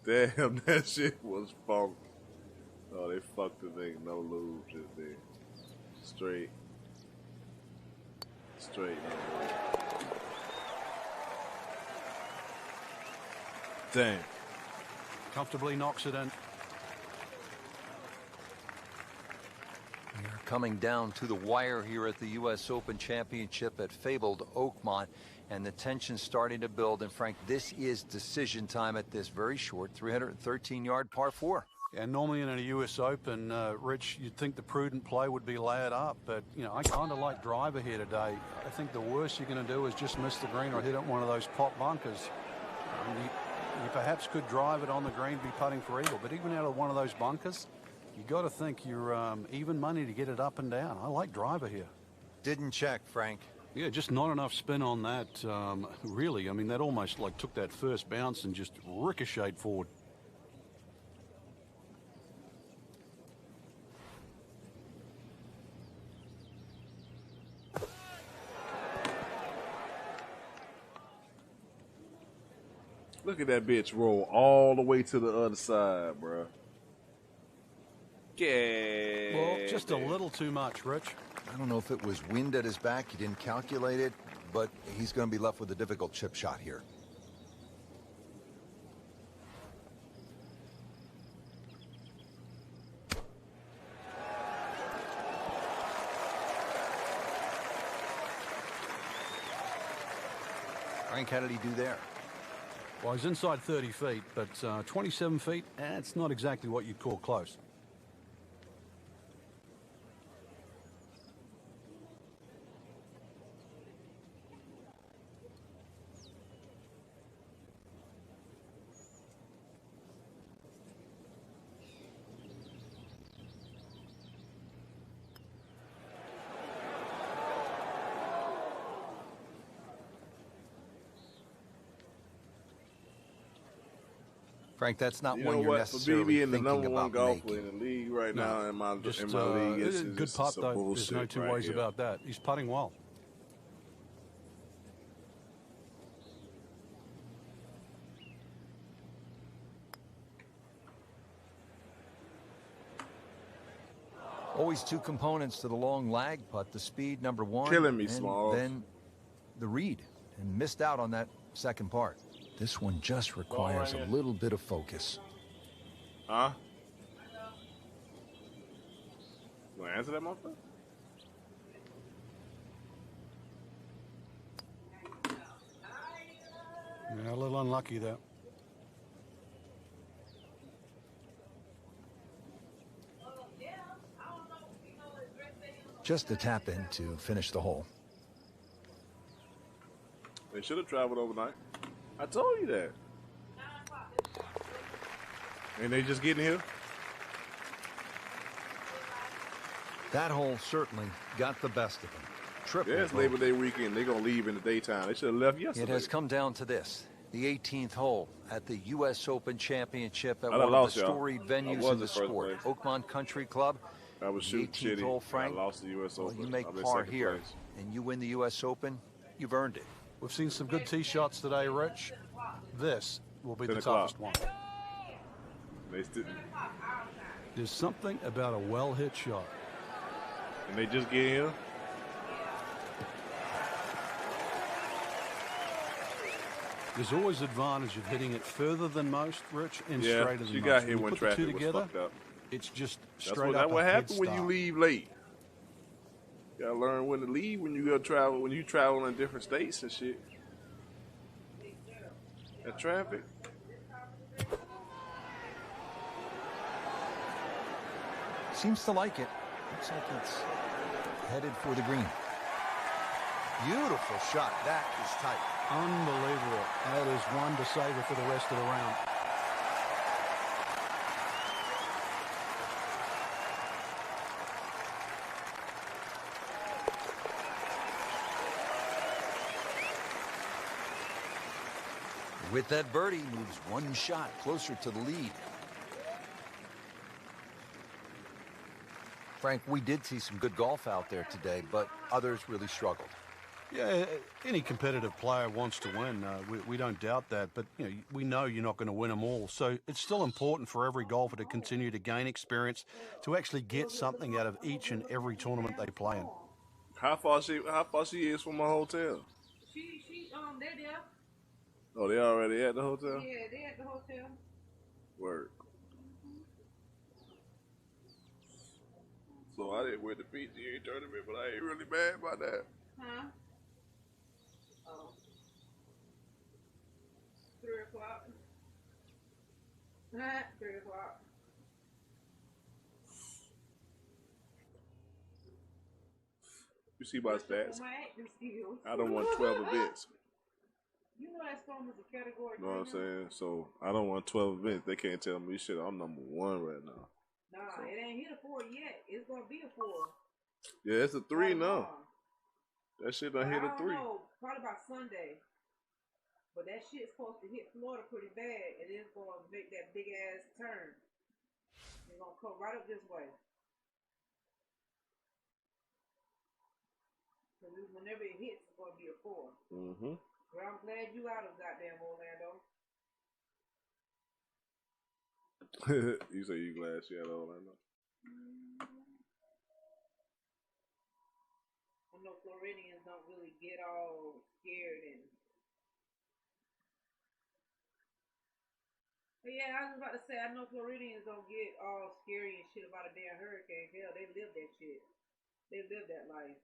Damn, that shit was funky. Oh, they fucked the nigga. No lube just there. Straight no lube. Damn. Comfortably knocks it in. We are coming down to the wire here at the U.S. Open Championship at fabled Oakmont, and the tension's starting to build. And Frank, this is decision time at this very short 313-yard par 4. Yeah, normally in a U.S. Open, Rich, you'd think the prudent play would be laid up, but, you know, I kind of like driver here today. I think the worst you're going to do is just miss the green or hit it in one of those pot bunkers. You perhaps could drive it on the green, be putting for eagle, but even out of one of those bunkers, you got to think you're even money to get it up and down. I like driver here. Didn't check, Frank. Yeah, just not enough spin on that, really. I mean, that almost like took that first bounce and just ricocheted forward. Look at that bitch roll all the way to the other side, bro. Yeah. Well, just a little too much, Rich. I don't know if it was wind at his back. He didn't calculate it, but he's going to be left with a difficult chip shot here. Frank, how did he do there? Well, he's inside 30 feet, but 27 feet, it's not exactly what you'd call close. Frank, that's not You one know you're what? necessarily For me being the thinking number one about golfer making. in the league right now in my league, Just, it's good just putt, some though. There's bullshit no two right ways here. about that. He's putting well. Always two components to the long lag putt, the speed, number one. Killing me, and Smalls. then the read, and missed out on that second part. This one just requires a little bit of focus. Huh? Want to answer that, motherfucker? Yeah, a little unlucky there. Just a tap in to finish the hole. They should have traveled overnight. I told you that. And they just getting here? That hole certainly got the best of them. Triple Yeah, it's bogey. Labor Day weekend. They're going to leave in the daytime. They should have left yesterday. It has come down to this. The 18th hole at the U.S. Open Championship at I one of lost, the y'all. storied I venues was in the in first sport. place. Oakmont Country Club. I was The shooting 18th shitty. hole, Frank. I lost the U.S. Well, Open. you make I'm in par second here, place. and you win the U.S. Open, you've earned it. We've seen some good tee shots today, Rich. This will be the 10 o'clock. toughest one. They still, There's something about a well-hit shot. and they just get here. There's always advantage of hitting it further than most, Rich, and Yeah, straighter than she most. got here you when put the two traffic was together, fucked up. it's just That's straight what, up that what a head happens when you start. leave late. You gotta learn when to leave when you go travel. When you travel in different states and shit. That traffic. seems to like it. Looks like it's headed for the green. Beautiful shot. That is tight. Unbelievable. That is one to savor for the rest of the round. With that birdie, moves one shot closer to the lead. Frank, we did see some good golf out there today, but others really struggled. Yeah, any competitive player wants to win. We don't doubt that, but we know you're not going to win them all. So it's still important for every golfer to continue to gain experience, to actually get something out of each and every tournament they play in. How far she is from my hotel? They're there. Oh, they already at the hotel? Yeah, they're at the hotel. Word. So I didn't win the PGA tournament, but I ain't really mad about that. Huh? Oh. 3 o'clock. 3 o'clock. You see my stats? My acting skills. I don't want 12 events. You know that storm was a category. You know what I'm saying? So I don't want 12 events. They can't tell me shit. I'm number 1 right now. Nah, so. It ain't hit a 4 yet. It's gonna be a 4. Yeah, it's a 3 now. That shit done hit a 3. I don't know, probably by Sunday. But that shit's supposed to hit Florida pretty bad, and it's gonna make that big ass turn. It's gonna come right up this way. Cause whenever it hits, it's gonna be a 4. Mm-hmm. Well, I'm glad you out of goddamn Orlando. You say you glad she out of Orlando? I know Floridians don't really get all scared and. But yeah, I was about to say, I know Floridians don't get all scary and shit about a damn hurricane. Hell, they live that shit. They live that life.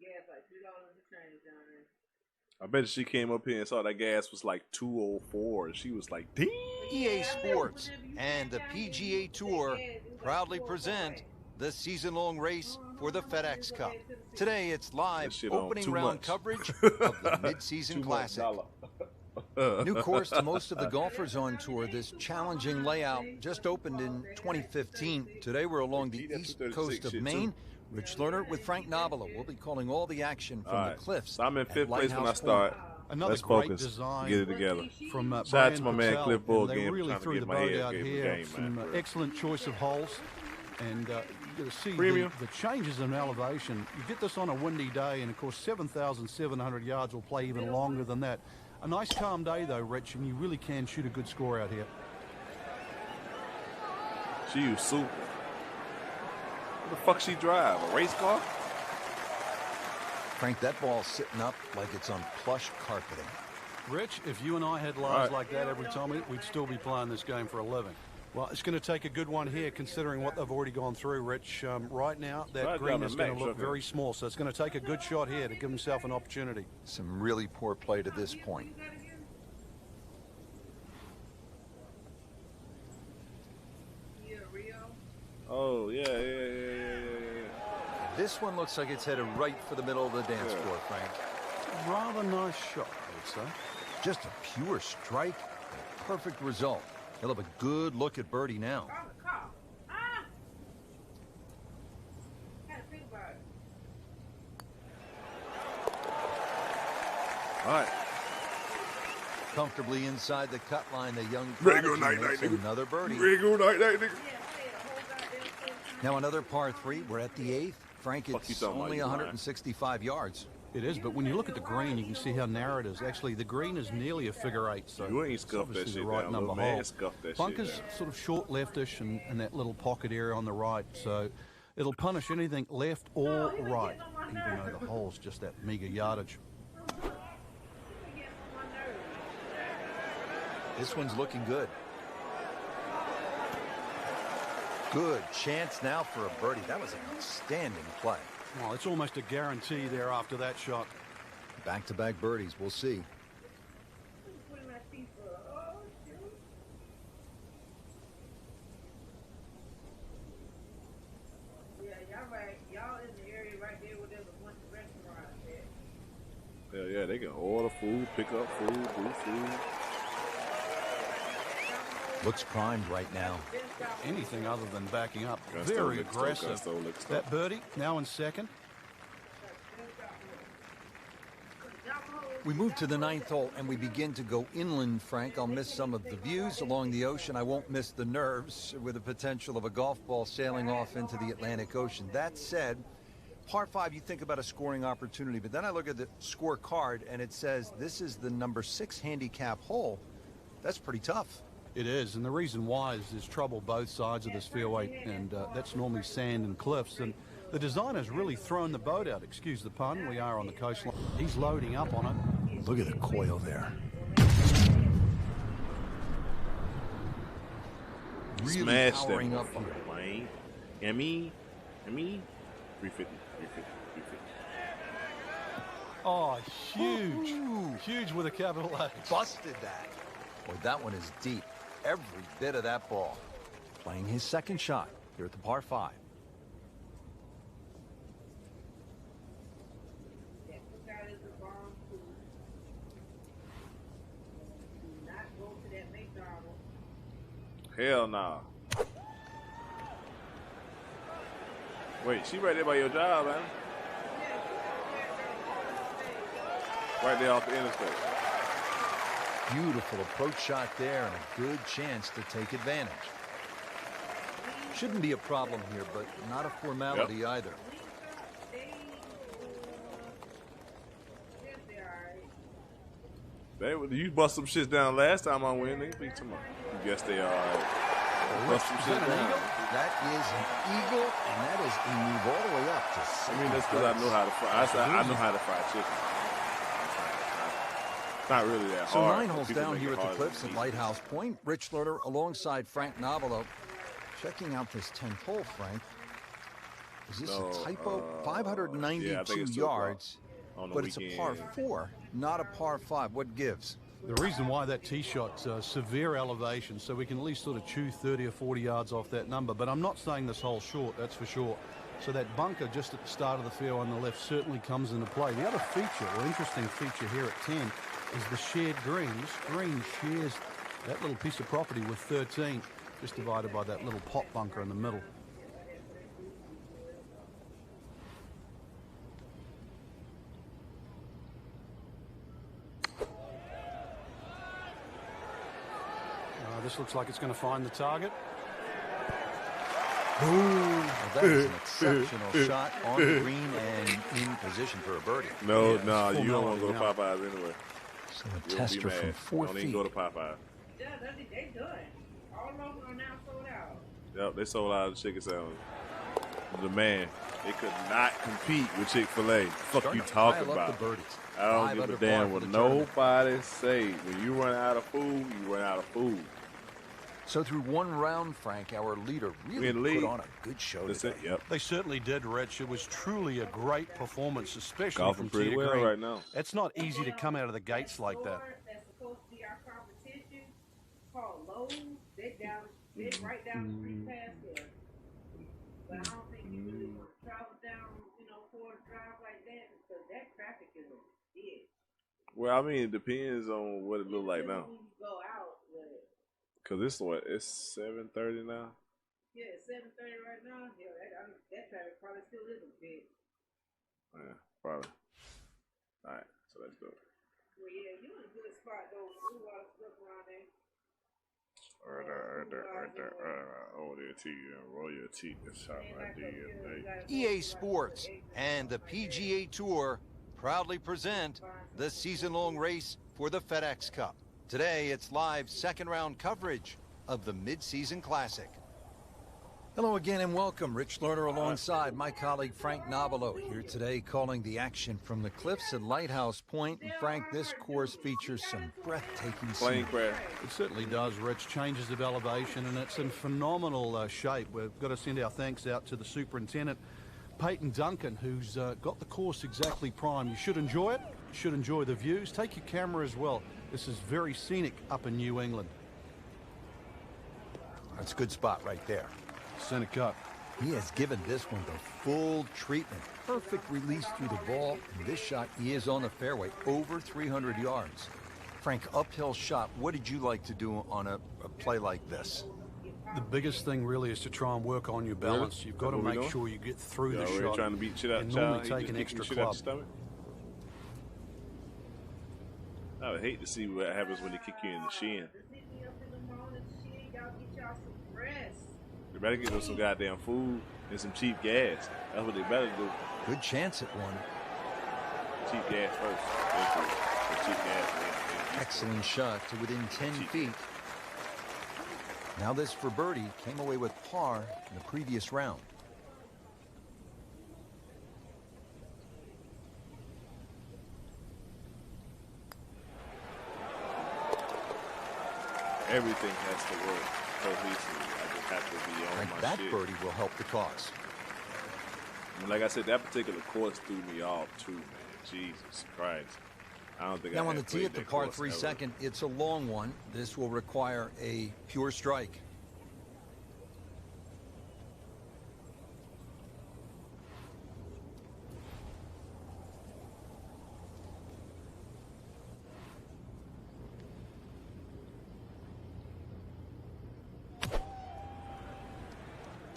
Gas like $2 a change down there. I bet she came up here and saw that gas was like $2.04, and she was like, "Damn!" EA Sports and the PGA Tour proudly present the season-long race for the FedEx Cup. Today, it's live opening round coverage of the mid-season classic. New course to most of the golfers on tour. This challenging layout just opened in 2015. Today, we're along the east coast of Maine. Rich Lerner with Frank Navila will be calling all the action from the cliffs. So I'm in 5th place when I start. Another Let's great focus. design. Get it together. From shout out Brian to my man Patel, Cliff Bull they again. really Trying to threw get the my boat head out game, here. man, Some excellent choice of holes. And you see the changes in elevation. You get this on a windy day, and of course 7,700 yards will play even longer than that. A nice calm day though, Rich, and you really can shoot a good score out here. She was super. What the fuck she drive? A race car? Frank, that ball's sitting up like it's on plush carpeting. Rich, if you and I had lives like that every time, we'd still be playing this game for a living. Well, it's going to take a good one here, considering what they've already gone through, Rich. Right now, that green is going to look very small, so it's going to take a good shot here to give himself an opportunity. Some really poor play to this point. Oh, yeah. This one looks like it's headed right for the middle of the dance floor, Frank. Rather nice shot, I would say. Just a pure strike. A perfect result. He'll have a good look at birdie now. All right. Comfortably inside the cut line, the young prodigy makes another birdie. Nigga. Now another par 3. We're at the 8th. Frank, it's only 165 yards. It is, but when you look at the green, you can see how narrow it is. Actually, the green is nearly a figure 8, so you ain't scuffed that shit right down. number Man, scuffed that Bunker's shit down. sort of short leftish and that little pocket area on the right, so it'll punish anything left or right, even though the hole's just that meager yardage. This one's looking good. Good chance now for a birdie. That was an outstanding play. Well, it's almost a guarantee there after that shot. Back-to-back birdies. We'll see. Hell yeah, they can order food, pick up food, do food. Looks primed right now. Anything other than backing up. Gusto, Very Gusto, aggressive. Gusto, Gusto. That birdie now in second. We move to the 9th hole and we begin to go inland, Frank. I'll miss some of the views along the ocean. I won't miss the nerves with the potential of a golf ball sailing off into the Atlantic Ocean. That said, par 5, you think about a scoring opportunity, but then I look at the scorecard and it says this is the number 6 handicap hole. That's pretty tough. It is, and the reason why is there's trouble both sides of this fairway, and that's normally sand and cliffs. And the designer's really thrown the boat out. Excuse the pun. We are on the coastline. He's loading up on it. Look at the coil there. Really Smash that powering up. Wayne. Emmy, 350, 350, 350. Oh, huge. Ooh. Huge with a capital H. Busted that. Boy, that one is deep. Every bit of that ball. Playing his second shot here at the par 5. Hell nah. Wait, she right there by your job, man. Right there off the interstate. Beautiful approach shot there and a good chance to take advantage. Shouldn't be a problem here, but not a formality either. You bust some shit down last time I went. Nigga, be tomorrow. You guess they are alright. Bust some shit down. That is an eagle, and that is a move all the way up to. I mean, that's because I know how to fry. I know how to fry chicken. It's not really that so hard. 9 holes People down make here it at the hard Cliffs and at easy. Lighthouse Point. Rich Lerner alongside Frank Novelo. Checking out this 10th hole, Frank. Is this a typo? 592 yeah, I think it's 2 yards, on the but it's a par weekend. 4, not a par 5. What gives? The reason why that tee shot's severe elevation, so we can at least sort of chew 30 or 40 yards off that number. But I'm not saying this hole's short, that's for sure. So that bunker just at the start of the fairway on the left certainly comes into play. The other feature, or interesting feature here at 10, is the shared green. This green shares that little piece of property with 13, just divided by that little pot bunker in the middle. This looks like it's going to find the target. Well, that is an exceptional shot on the green and in position for a birdie. No, Yeah, no, it's you don't want to go formality to Popeyes anyway. So a You'll be tester from mad. 4 Don't feet. even go to Popeyes. Yeah, they done. All of them are now sold out. Yep, they sold out of the chicken sandwich. The man, they could not compete with Chick-fil-A. Fuck you talking Pile up about? the birdies. I don't 5 give under a par damn for what the tournament. nobody say. When you run out of food, you run out of food. So through one round, Frank, our leader really in the lead. put on a good show That's today. it. Yep. They certainly did, Rich. It was truly a great performance, especially Golfing from tee pretty to well green. right now. It's not easy to come out of the gates like that. That's supposed to be our competition called Lowe's. They right down the street past there. But I don't think you really want to travel down, for a drive like that because that traffic is a bitch. Well, I mean, it depends on what it look like now. When you go out, but Cause it's what? It's 7:30 now. yeah, it's 7:30 right now. Yeah, that traffic probably still is a bitch. Yeah, probably. All right, so let's go. Well, yeah, you in a good spot though. Ooh, I was looking around there. Right there. Oh, there, T, royalty. That's how I do. EA Sports and the PGA Tour proudly present the season-long race for the FedEx Cup. Today, it's live second-round coverage of the Mid-Season Classic. Hello again and welcome. Rich Lerner alongside my colleague Frank Novelo here today calling the action from the cliffs at Lighthouse Point. And Frank, this course features some breathtaking Plane scenery. crash. It certainly does, Rich. Changes of elevation, and it's in phenomenal shape. We've got to send our thanks out to the superintendent, Peyton Duncan, who's got the course exactly prime. You should enjoy it. You should enjoy the views. Take your camera as well. This is very scenic up in New England. That's a good spot right there. Center cut. He has given this one the full treatment. Perfect release through the ball. And this shot, he is on the fairway, over 300 yards. Frank, uphill shot, what did you like to do on a play like this? The biggest thing really is to try and work on your balance. Really? You've got to What we make doing? sure you get through the Already shot. trying to beat shit out and of normally child. take an extra shit out club. the stomach. I would hate to see what happens when they kick you in the shin. They better give them some goddamn food and some cheap gas. That's what they better do. Good chance at one. Cheap gas first. The cheap gas. Excellent shot to within 10 feet. Now this for birdie, came away with par in the previous round. Everything has to work cohesively. I just have to be on Frank, my that shit. birdie will help the cause. And like I said, that particular course threw me off too, man. Jesus Christ. I don't think I Now on had the tee played at the that par course 3 ever. second, it's a long one. This will require a pure strike.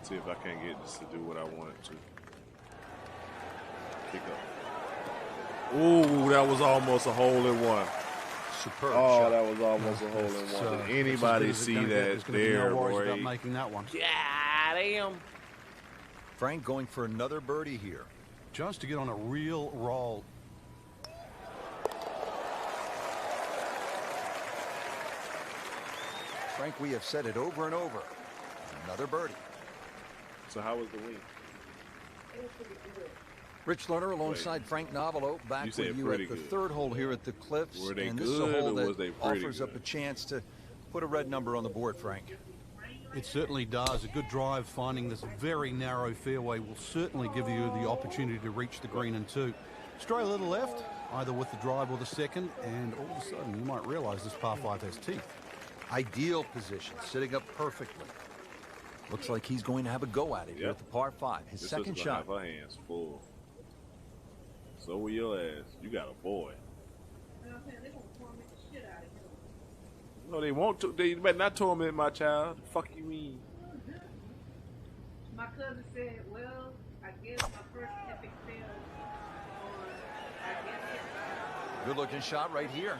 See if I can't get this to do what I want it to. Kick up. Ooh, that was almost a hole in one. Superb Oh, shot. that was almost a hole in It's, one. it's Did as anybody good as it's see gonna get. that There's gonna be there, no worries boy? about making that one. Damn. Frank going for another birdie here. Chance to get on a real roll. Frank, we have said it over and over. Another birdie. So how was the win? Rich Lerner alongside Frank Novelo back You said with you pretty at the good. third hole here at the Cliffs. Were they and this is a good hole or that was they pretty offers up good? a chance to put a red number on the board, Frank. It certainly does. A good drive finding this very narrow fairway will certainly give you the opportunity to reach the green in two. Stray a little left, either with the drive or the second, and all of a sudden you might realize this par 5 has teeth. Ideal position, sitting up perfectly. Looks like he's going to have a go at it here Yep. at the par 5. His This second sister gonna shot. have her hands full. So will your ass. You got a boy. No, they won't. They better not torment my child. The fuck you mean? My cousin said, well, I guess my first epic fail on, I guess Good looking shot right here.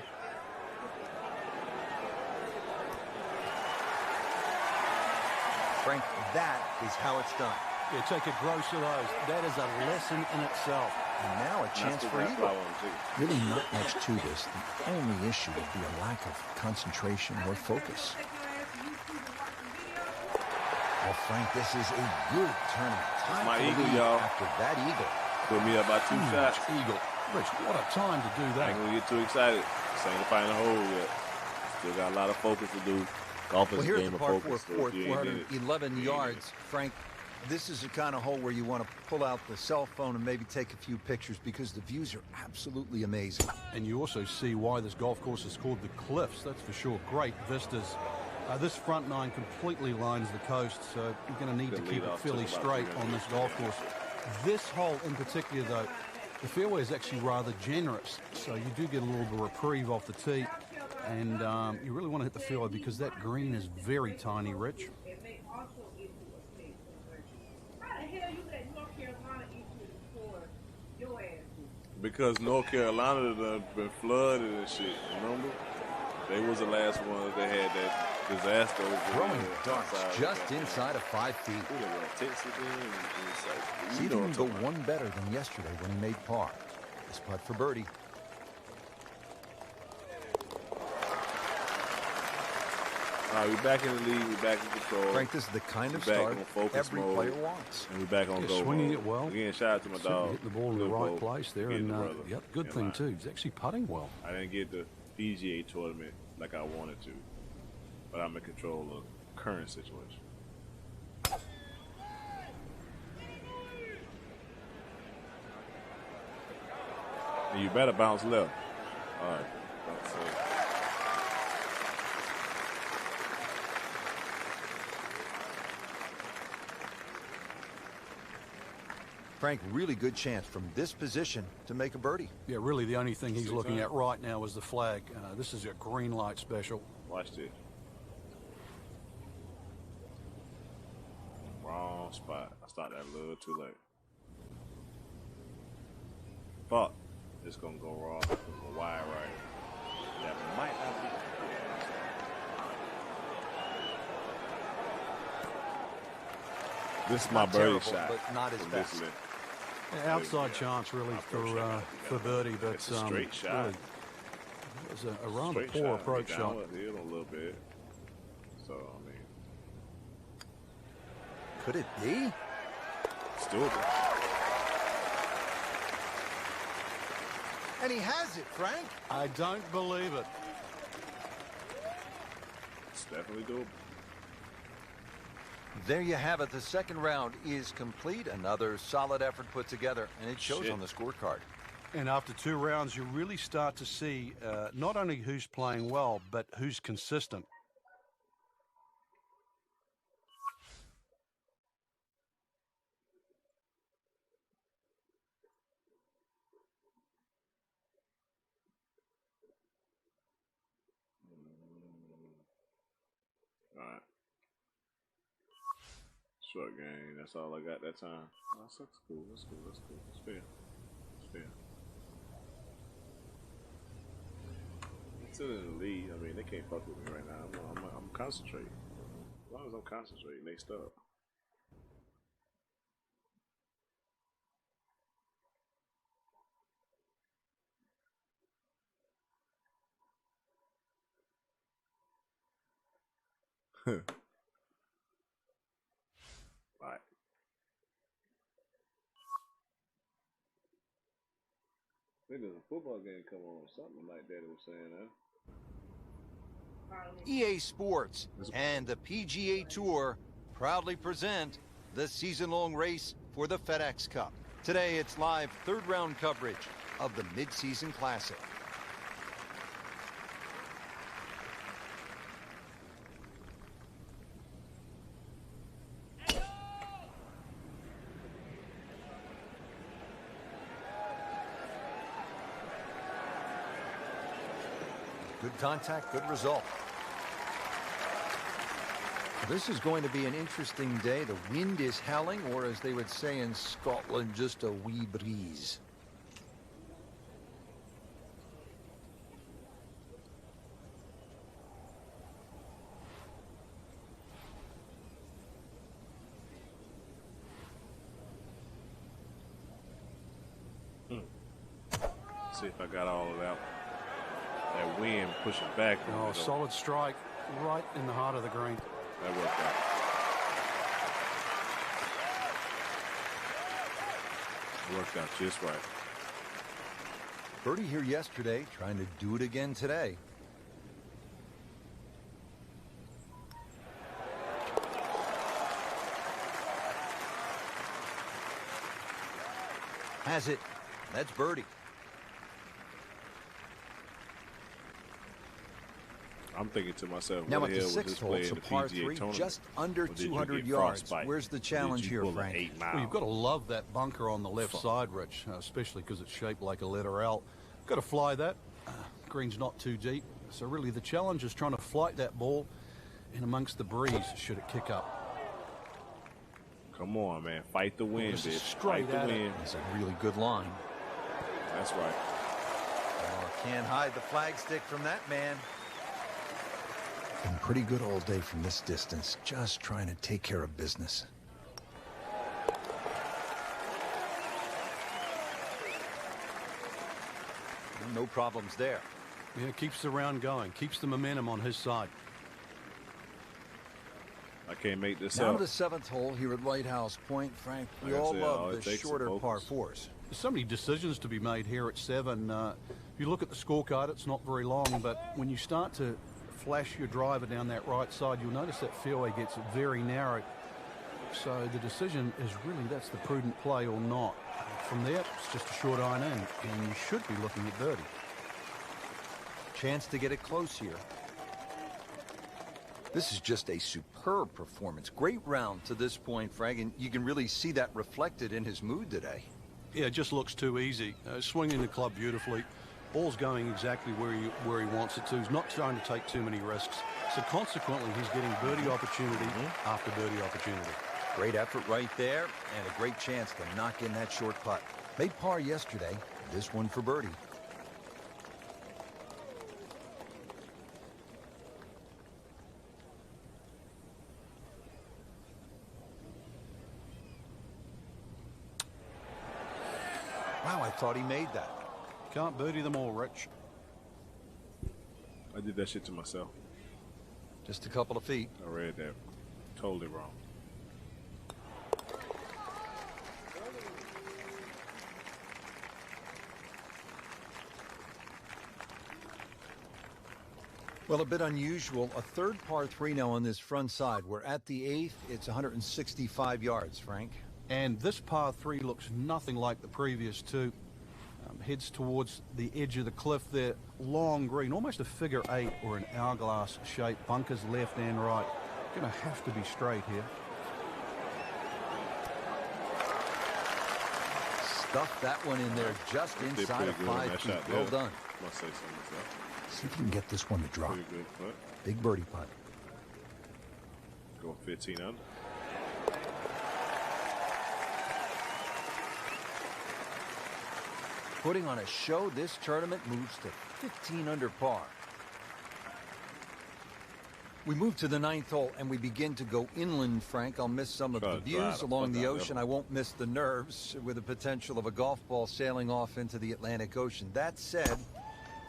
Frank, that is how it's done. Yeah, take a gross of those. That is a lesson in itself. And now a chance for That's eagle. what I want to do. Really not much to this. The only issue would be a lack of concentration or focus. Well, Frank, this is a good tournament. Time my for the eagle, lead y'all. after that eagle. Put me up by 2 shots. Eagle. Rich, what a time to do I ain't that. gonna get too excited. This ain't the final hole yet. Still got a lot of focus to do. Golf is Well, a here at game the of par 4 focus. so fourth, if you ain't in it, 411 you ain't in yards. Frank, this is the kind of hole where you want to pull out the cell phone and maybe take a few pictures because the views are absolutely amazing. And you also see why this golf course is called the Cliffs, that's for sure. Great vistas. This front nine completely lines the coast, so you're going to need to The keep lead it off fairly took about straight 300 on this golf course. This hole in particular, though, the fairway is actually rather generous, so you do get a little bit of reprieve off the tee, and you really want to hit the fairway because that green is very tiny, Rich. it may also equal a state conversion. How the hell you let North Carolina equal before your ass did? Because North Carolina done been flooded and shit, remember? They was the last ones that had that disaster over Throwing there darts outside of just that. inside of 5 feet. Who they were, Texas then, and it's like, See you if know he what can I'm go talking one better than yesterday when he made par. This putt for birdie. All right, we back in the lead. We back in control. Frank, this is the kind of back start on focus every mode. player wants. And we back on go swinging mode. it well. Again, shout out to my dog. Hitting the ball in the Good right ball. place there. Getting And, the brother. yep, good And thing, too. He's actually putting well. I didn't get the PGA tournament like I wanted to, but I'm in control of the current situation. And you better bounce left. All right. Frank, really good chance from this position to make a birdie. Yeah, really the only thing he's looking at right now is the flag. This is a green light special. Watch this. Wrong spot. I started that a little too late. But it's gonna go wrong. It's gonna go wide right. That might not be. This is my birdie shot, but not as best. Yeah, outside chance really for birdie, but it's a straight shot. Really, it was a rather Straight poor shot. approach shot. Downward hill a little bit. So I mean, Could it be? it's doable. And he has it, Frank. I don't believe it. It's definitely doable. There you have it. The second round is complete. Another solid effort put together, and it shows on the scorecard. And after 2 rounds, you really start to see not only who's playing well, but who's consistent. All right. Short game. That's all I got that time. Oh, that's cool. That's cool. That's cool. It's fair. It's fair. I'm still in the lead. I mean, they can't fuck with me right now. I'm concentrating. As long as I'm concentrating, they stop. Right. I think there's a football game come on, something like that. It was saying, huh? EA Sports and the PGA Tour proudly present the season-long race for the FedEx Cup. Today, it's live third-round coverage of the Mid-Season Classic. Good contact, good result. This is going to be an interesting day. The wind is howling, or as they would say in Scotland, just a wee breeze. See if I got all of that. That wind pushing back. Oh, solid strike right in the heart of the green. That worked out. It worked out just right. Birdie here yesterday, trying to do it again today. Has it. That's birdie. I'm thinking to myself, Now what at the the hell was this sixth hole, playing it's a the par PGA 3, tournament? just under Or did you 200 get yards. frostbite? Where's the Or did challenge you here, pull an Frank? 8 mile? Well, you've got to love that bunker on the left side, Rich, especially because it's shaped like a letter L. Got to fly that. Green's not too deep. So really the challenge is trying to flight that ball in amongst the breeze should it kick up. Come on, man. Fight the wind, this is bitch. straight Fight the at it. wind. It's a really good line. That's right. Oh, can't hide the flagstick from that man. Been pretty good all day from this distance, just trying to take care of business. No problems there. Yeah, keeps the round going, keeps the momentum on his side. I can't make this Now up. to the 7th hole here at Lighthouse Point, Frank. We Like I all said, love all it the takes is shorter par focus. 4s. There's so many decisions to be made here at 7. If you look at the scorecard, it's not very long, but when you start to flash your driver down that right side, you'll notice that fairway gets very narrow. So the decision is really that's the prudent play or not. From there, it's just a short iron in, and you should be looking at birdie. Chance to get it close here. This is just a superb performance. Great round to this point, Frank, and you can really see that reflected in his mood today. Yeah, it just looks too easy. Swinging the club beautifully. Ball's going exactly where he wants it to. He's not trying to take too many risks. So consequently, he's getting birdie opportunity after birdie opportunity. Great effort right there, and a great chance to knock in that short putt. Made par yesterday, this one for birdie. Wow, I thought he made that. Can't birdie them all, Rich. I did that shit to myself. Just a couple of feet. I read that totally wrong. Well, a bit unusual. A third par 3 now on this front side. We're at the 8th. It's 165 yards, Frank. And this par 3 looks nothing like the previous two. Heads towards the edge of the cliff there. Long green, almost a figure 8 or an hourglass shape. Bunkers left and right. Going to have to be straight here. Stuffed that one in there just inside of 5 feet. Well done. Must say something myself. See if you can get this one to drop. Pretty good putt. Big birdie putt. Go 15 under. Putting on a show, this tournament moves to 15 under par. We move to the 9th hole and we begin to go inland, Frank. I'll miss some of the views along the ocean. I won't miss the nerves with the potential of a golf ball sailing off into the Atlantic Ocean. That said,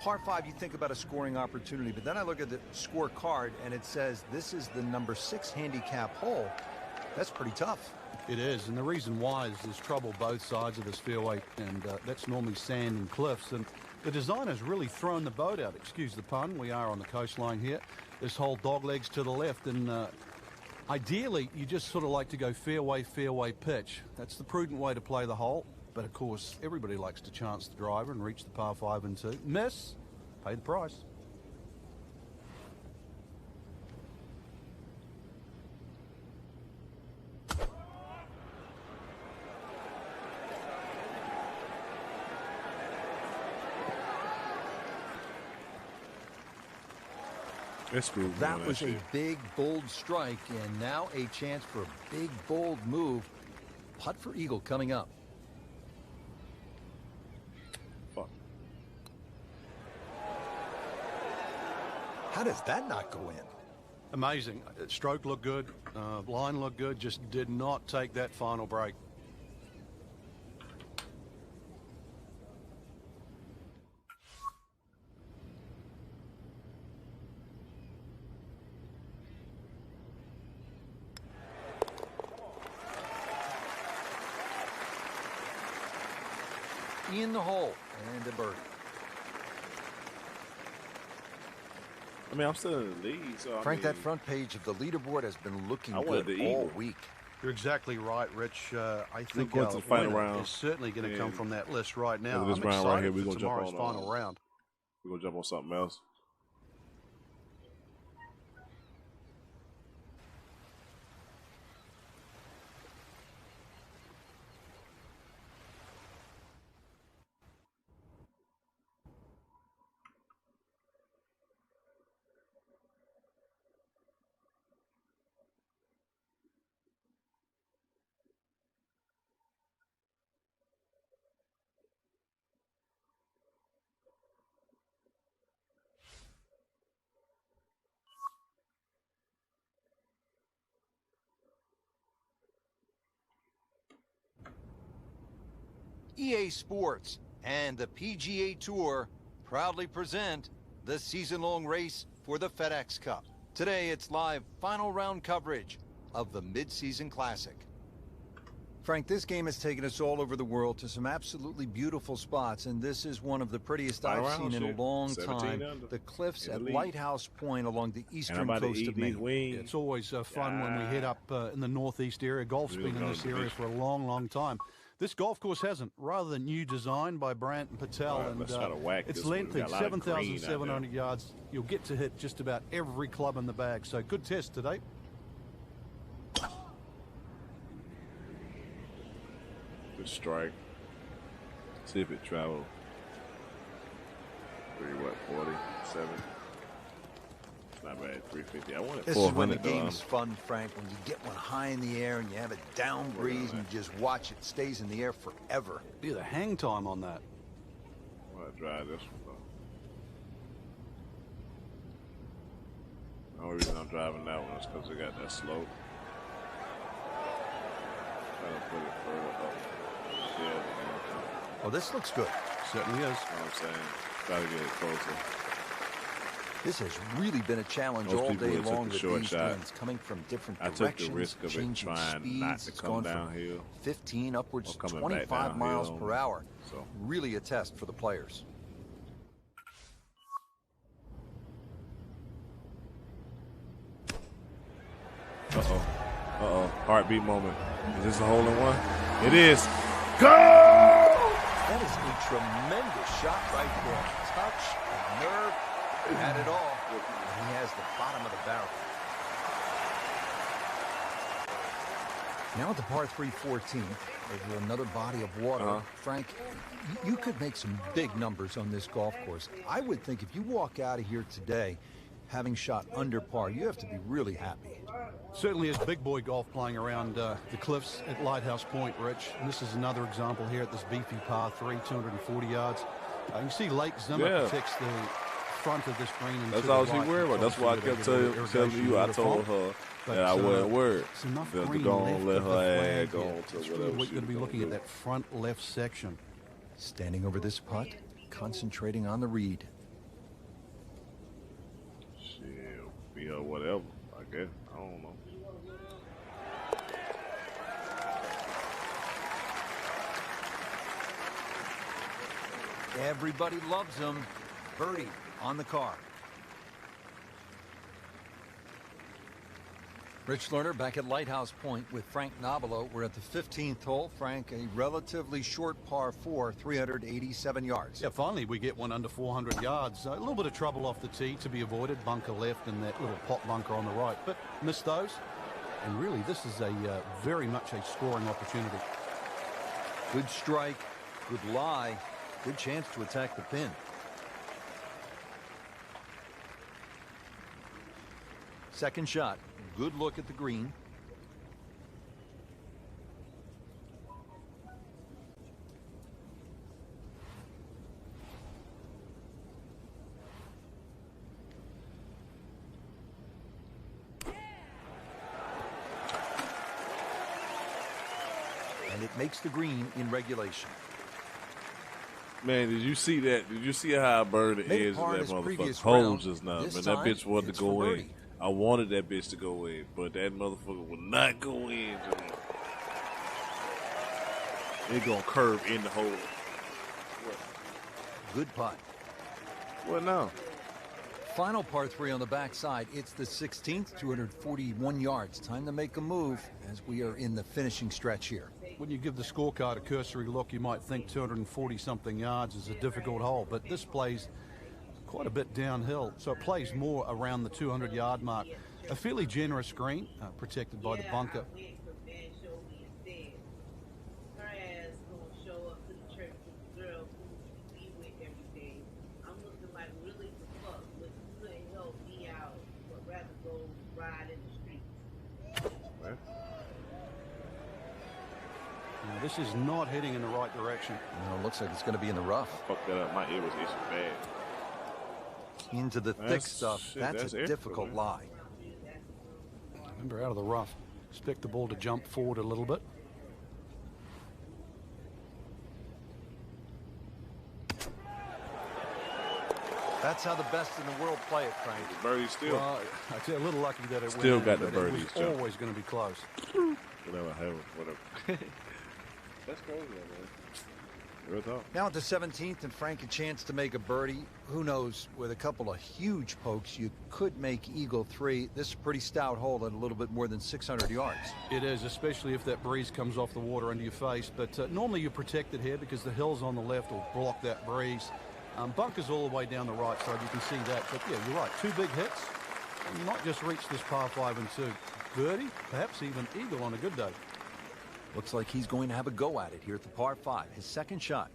par 5, you think about a scoring opportunity, but then I look at the scorecard and it says this is the number 6 handicap hole. That's pretty tough. It is, and the reason why is there's trouble both sides of this fairway, and that's normally sand and cliffs. And the designer's really thrown the boat out. Excuse the pun. We are on the coastline here. This whole dog legs to the left, and ideally, you just sort of like to go fairway, fairway pitch. That's the prudent way to play the hole. But of course, everybody likes to chance the driver and reach the par 5 and 2. Miss, pay the price. That was a big, bold strike, and now a chance for a big, bold move. Putt for eagle coming up. Fuck. How does that not go in? Amazing. Stroke looked good. Line looked good. Just did not take that final break. In the hole and a birdie. I mean, I'm still in the lead, so Frank, that front page of the leaderboard has been looking good all week. You're exactly right, Rich. I think going to the final winner round. is certainly going to come from that list right now. This I'm round excited right here, we're for gonna jump tomorrow's on, final round. We're gonna jump on something else. EA Sports and the PGA Tour proudly present the season-long race for the FedEx Cup. Today, it's live final round coverage of the Mid-Season Classic. Frank, this game has taken us all over the world to some absolutely beautiful spots, and this is one of the prettiest I've seen in a long time. Under. The cliffs at Lighthouse Point along the eastern coast of Maine. It's always fun when we head up in the northeast area. Golf's been in this area for a long, long time. This golf course hasn't. Rather new design by Brandt and Patel, and it's lengthy, 7,700 yards. You'll get to hit just about every club in the bag. So good test today. Good strike. See if it travels. Pretty what, 47? It's not bad, 350. I want it 400. This is when the game's fun, Frank, when you get one high in the air and you have a down breeze and you just watch it. Stays in the air forever. Yeah, the hang time on that. I want to drive this one, though. The only reason I'm driving that one is because it got that slope. Trying to put it further up. Oh, this looks good. Certainly is. You know what I'm saying? Try to get it closer. This has really been a challenge Most all day long with short these shot. winds coming from different I directions, took the risk of it changing trying speeds. not to It's come gone from downhill. 15 upwards to coming 25 back miles downhill. per hour. So Really a test for the players. Uh-oh. Heartbeat moment. Is this a hole in one? It is. Go! That is a tremendous shot right there. Touch, nerve, had it all. And he has the bottom of the barrel. Now at the par 3 14th, over another body of water. Frank, you could make some big numbers on this golf course. I would think if you walk out of here today having shot under par, you have to be really happy. Certainly is big boy golf playing around the cliffs at Lighthouse Point, Rich. And this is another example here at this beefy par 3, 240 yards. You can see Lake Zimmer protects the front of this green. And that's all she worried about. That's why I kept telling you. I told her that I wasn't worried. It's enough to green go and let left of the her flag go here. on to It's whatever really what she you're going to be was looking at gonna that front left section. Standing over this putt, concentrating on the read. Shit, be her whatever. I guess. I don't know. Everybody loves him. Birdie on the car. Rich Lerner back at Lighthouse Point with Frank Nobilo. We're at the 15th hole. Frank, a relatively short par 4, 387 yards. Yeah, finally we get one under 400 yards. A little bit of trouble off the tee to be avoided. Bunker left and that little pot bunker on the right. But missed those. And really, this is a very much a scoring opportunity. Good strike, good lie, good chance to attack the pin. Second shot, good look at the green. And it makes the green in regulation. Man, did you see that? Did you see how I burned the edge of that motherfucker hole just now? Man, that bitch wanted to go in. I wanted that bitch to go in, but that motherfucker would not go in. It gonna curve in the hole. What? Good putt. What now? Final par 3 on the backside. It's the 16th, 241 yards. Time to make a move as we are in the finishing stretch here. When you give the scorecard a cursory look, you might think 240-something yards is a difficult hole, but this plays quite a bit downhill, so it plays more around the 200-yard mark. A fairly generous green, protected by the bunker. This is not heading in the right direction. No, it looks like it's going to be in the rough. Fuck that up. My ear was itching bad. Into the thick stuff. That's a difficult lie. Remember, out of the rough. Expect the ball to jump forward a little bit. That's how the best in the world play it, Frank. The birdie still. Well, I tell you, a little lucky that it Still went got in, the but birdies, It Joe. was always going to be close. Whatever, hell, whatever. That's crazy, man. Real talk. Now at the 17th, and Frank a chance to make a birdie. Who knows, with a couple of huge pokes, you could make Eagle 3. This is a pretty stout hole at a little bit more than 600 yards. It is, especially if that breeze comes off the water under your face. But normally you're protected here because the hills on the left will block that breeze. Bunkers all the way down the right side, you can see that. But yeah, you're right, 2 big hits. And not just reach this par 5 and 2. Birdie, perhaps even eagle on a good day. Looks like he's going to have a go at it here at the par 5, his second shot.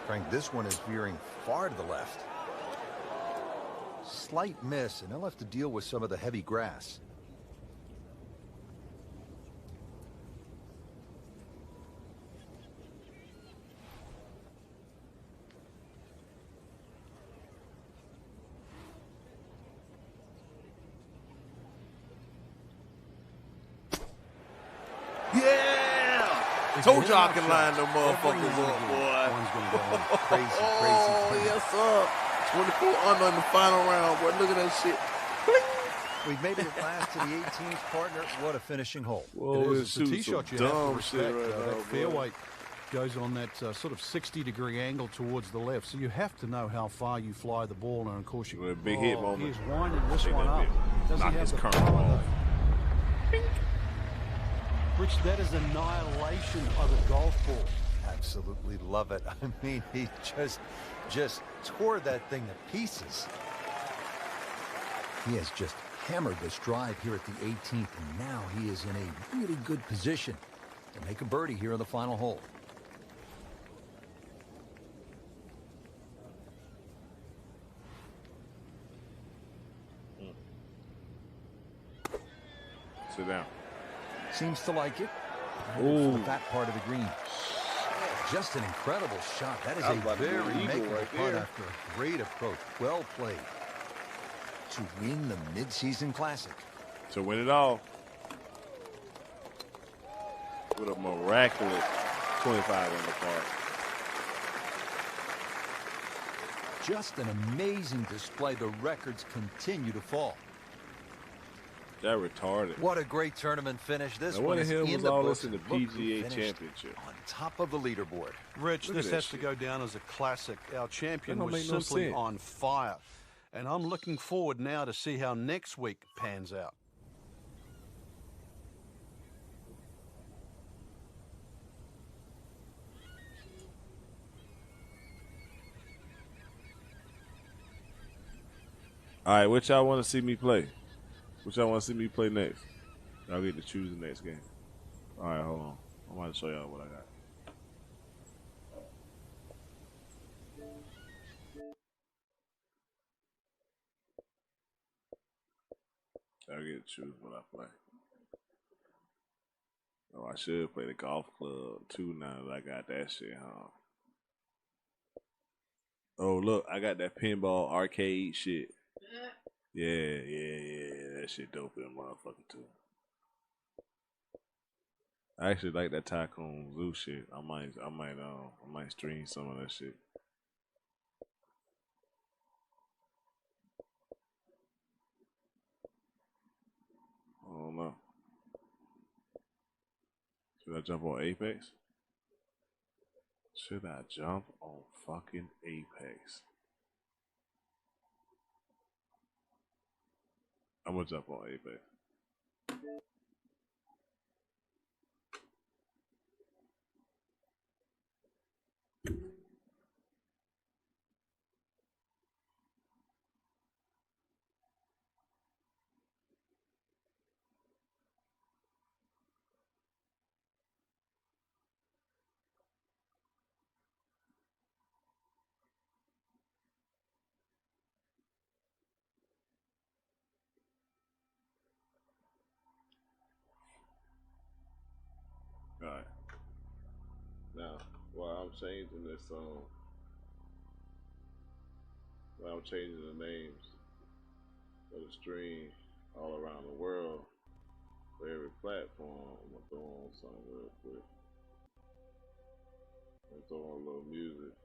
Frank, this one is veering far to the left. Slight miss, and he'll have to deal with some of the heavy grass. Yeah! Told y'all I can line them motherfuckers up, boy. One's going to go on crazy, Oh, crazy. yes, sir. 24 under in the final round, boy. Look at that shit. We've made it at last to the 18th, partner. What a finishing hole. Whoa, It is. It's a tee shot you have to dumb shit respect. right now, That boy. fairway goes on that sort of 60-degree angle towards the left, so you have to know how far you fly the ball. And of course, you With a big hit moment. He's winding this Take one that up. bit. Does he Knock have his the current power, ball. though? Rich, that is annihilation of a golf ball. Absolutely love it. I mean, he just tore that thing to pieces. He has just hammered this drive here at the 18th, and now he is in a really good position to make a birdie here in the final hole. Sit down. Seems to like it. Ooh. For the fat part of the green. Just an incredible shot. That is I was a about to do very an eagle makeable right putt there. after a great approach. Well played. To win the mid-season classic. To win it all. With a miraculous 25 in the park. Just an amazing display. The records continue to fall. That retarded. What a great tournament finish. This Now, one what the is hell in was the all books. this in the Look who PGA finished Championship? on top of the leaderboard. Rich, Look at this that has to shit. go down as a classic. Our champion That don't was make no simply sense. on fire. And I'm looking forward now to see how next week pans out. All right, what y'all want to see me play? What y'all want to see me play next? Y'all get to choose the next game. All right, hold on. I'm about to show y'all what I got. Y'all get to choose what I play. Oh, I should play the golf club too now that I got that shit, huh? Oh, look, I got that pinball arcade shit. Yeah. That shit dope in a motherfucker too. I actually like that Tycoon Zoo shit. I might stream some of that shit. I don't know. Should I jump on Apex? Should I jump on fucking Apex? I'm gonna jump on Apex. Alright. Now, while I'm changing while I'm changing the names, for the stream all around the world for every platform. I'm gonna throw on something real quick. I'm gonna throw on a little music.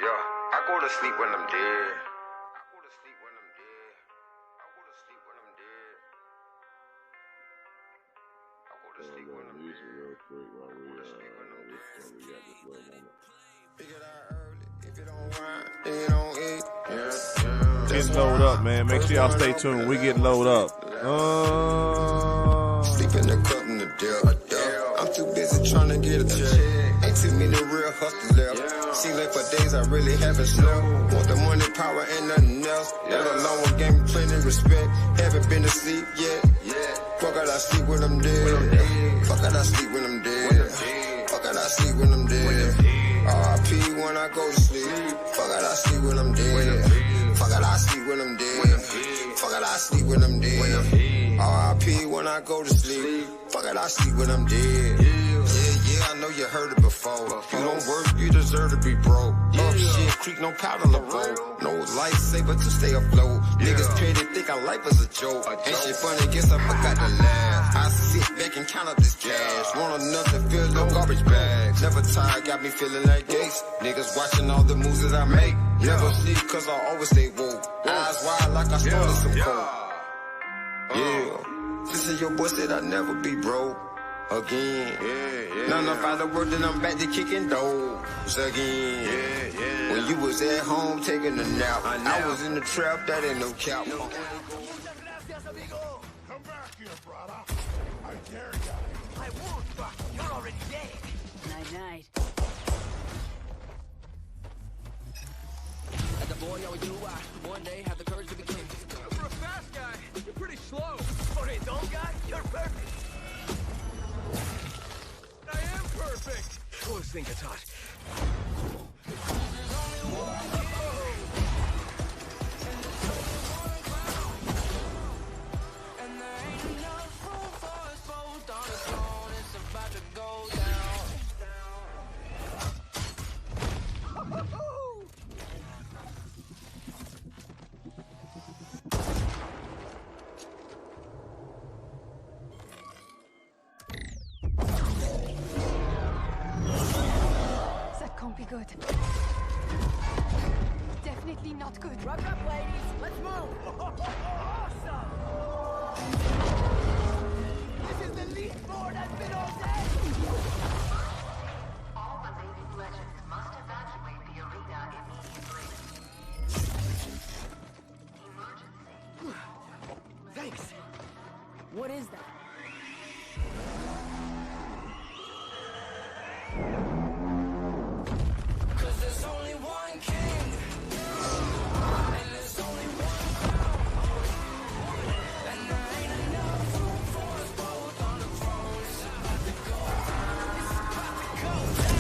Yeah, I go to sleep when I'm dead. I go to sleep when I'm dead. I go to sleep when I'm dead. I go to sleep when I'm Music dead. real quick while we got this little moment. Figure out early. If you don't rhyme, then you don't eat. Yeah. Get loaded up, man. Make sure y'all stay tuned. We get loaded up. Sleep in the cup in the depth. I'm too busy trying to get a check. Ain't too many real hustlers left. Seems like for days I really haven't slept. Want the money, power, and nothing else. Let alone game, plenty respect. Haven't been to sleep yet. Fuck it, I sleep when I'm dead. Fuck it, I sleep when I'm dead. Fuck it, I sleep when I'm dead. R.I.P. when I go to sleep. Fuck it, I sleep when I'm dead. Fuck it, I sleep when I'm dead. Fuck it, I sleep when I'm dead. R.I.P. when I go to sleep. Fuck it, I sleep when I'm dead. Yeah, I know you heard it before. If you don't work, you deserve to be broke. Up shit, creek, no powder, no boat. No lifesaver to stay afloat. Niggas petty, think our life is a joke. Ain't shit funny, guess I forgot to laugh. I sit back and count up this cash. Want enough to fill no garbage bags. Never tired, got me feeling like Gates. Niggas watching all the moves that I make. Never sleep, cause I always stay woke. Eyes wide like I started some coke. Yeah, this is your boy said I'd never be broke again. Not enough out of work, then I'm back to kicking doors again. When you was at home taking a nap, I was in the trap, that ain't no cap. Come back here, brother. I dare you. I won't, but you're already dead. Night night. As a boy, always knew I one day had the courage to be king. For a fast guy, you're pretty slow. For a dull guy, you're perfect. I am perfect. Always think it's hot. Be good. Definitely not good. Rock up, ladies. Let's move. Awesome. This is the least board I've been all day. All remaining legends must evacuate the arena immediately. Emergency. Thanks. What is that? There's only one king, and there's only one crown, and there ain't enough room for us both on the throne. It's about to go down. It's about to go down.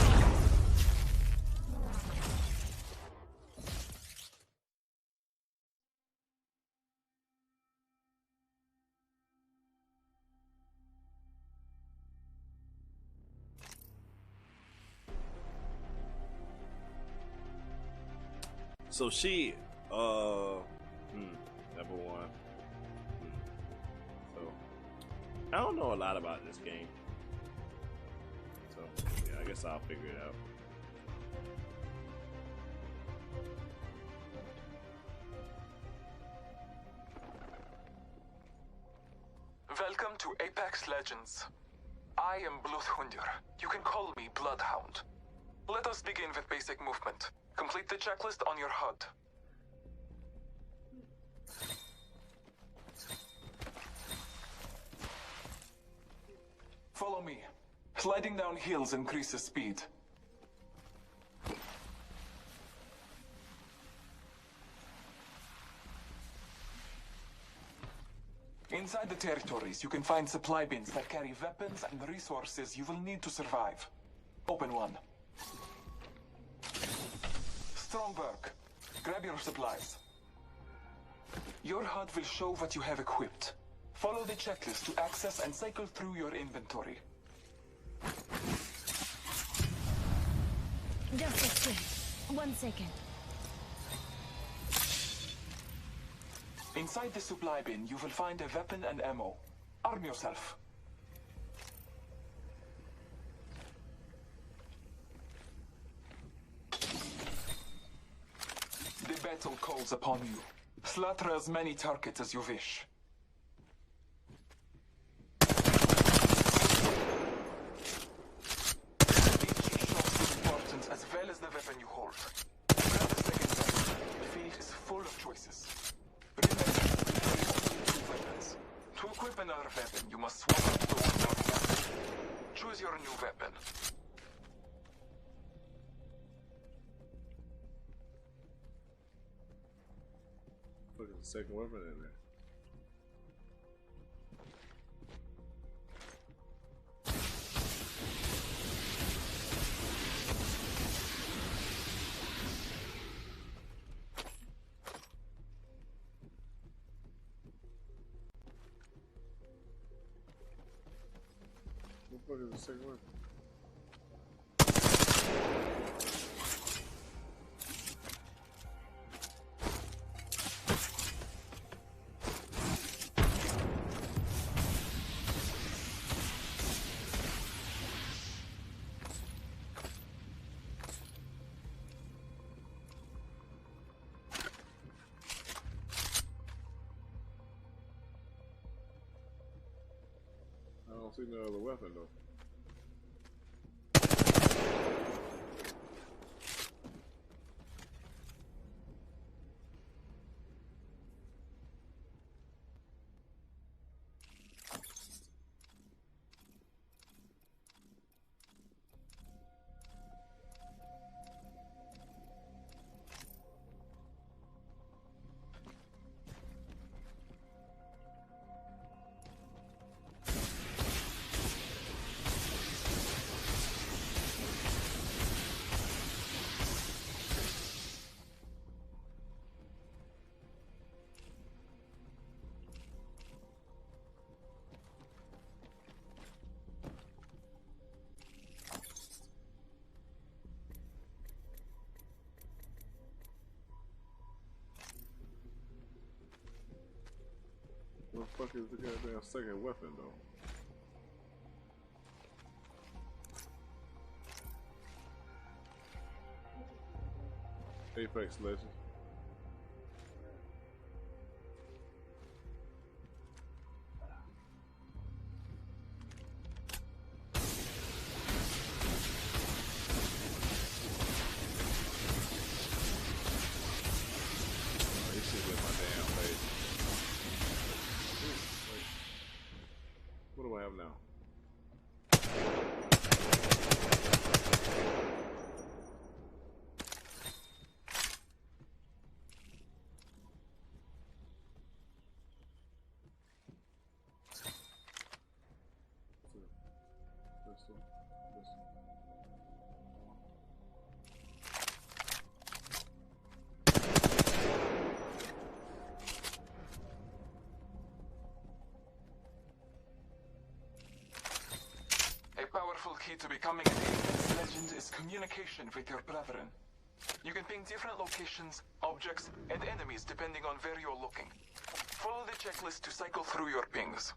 So she, number one. So I don't know a lot about this game. So yeah, I guess I'll figure it out. Welcome to Apex Legends. I am Bloodhunder. You can call me Bloodhound. Let us begin with basic movement. Complete the checklist on your HUD. Follow me. Sliding down hills increases speed. Inside the territories, you can find supply bins that carry weapons and resources you will need to survive. Open one. Strongberg, grab your supplies. Your HUD will show what you have equipped. Follow the checklist to access and cycle through your inventory. Just a sec. 1 second. Inside the supply bin, you will find a weapon and ammo. Arm yourself. The battle calls upon you. Slaughter as many targets as you wish. As well as the weapon you hold. Grab the second weapon. The field is full of choices. Remember, you only have 2 weapons. To equip another weapon, you must swap out the one you have. Choose your new weapon. Look at the second weapon in there. What is the second one? I don't see no other weapon though. What the fuck is the goddamn second weapon though? Apex Legends. Oh, this shit with my damn face. Wait. What do I have now? A powerful key to becoming an Apex Legend is communication with your brethren. You can ping different locations, objects, and enemies depending on where you're looking. Follow the checklist to cycle through your pings.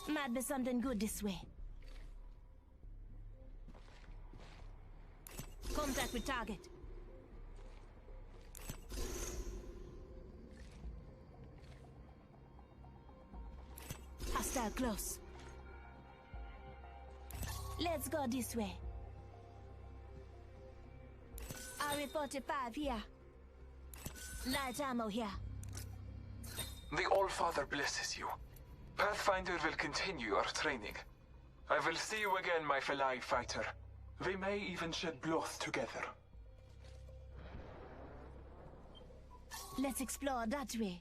Might be something good this way. Contact with target. Hostile close. Let's go this way. RE-45 here. Light ammo here. The All-Father blesses you. Pathfinder will continue your training. I will see you again, my fellow fighter. We may even shed blood together. Let's explore that way.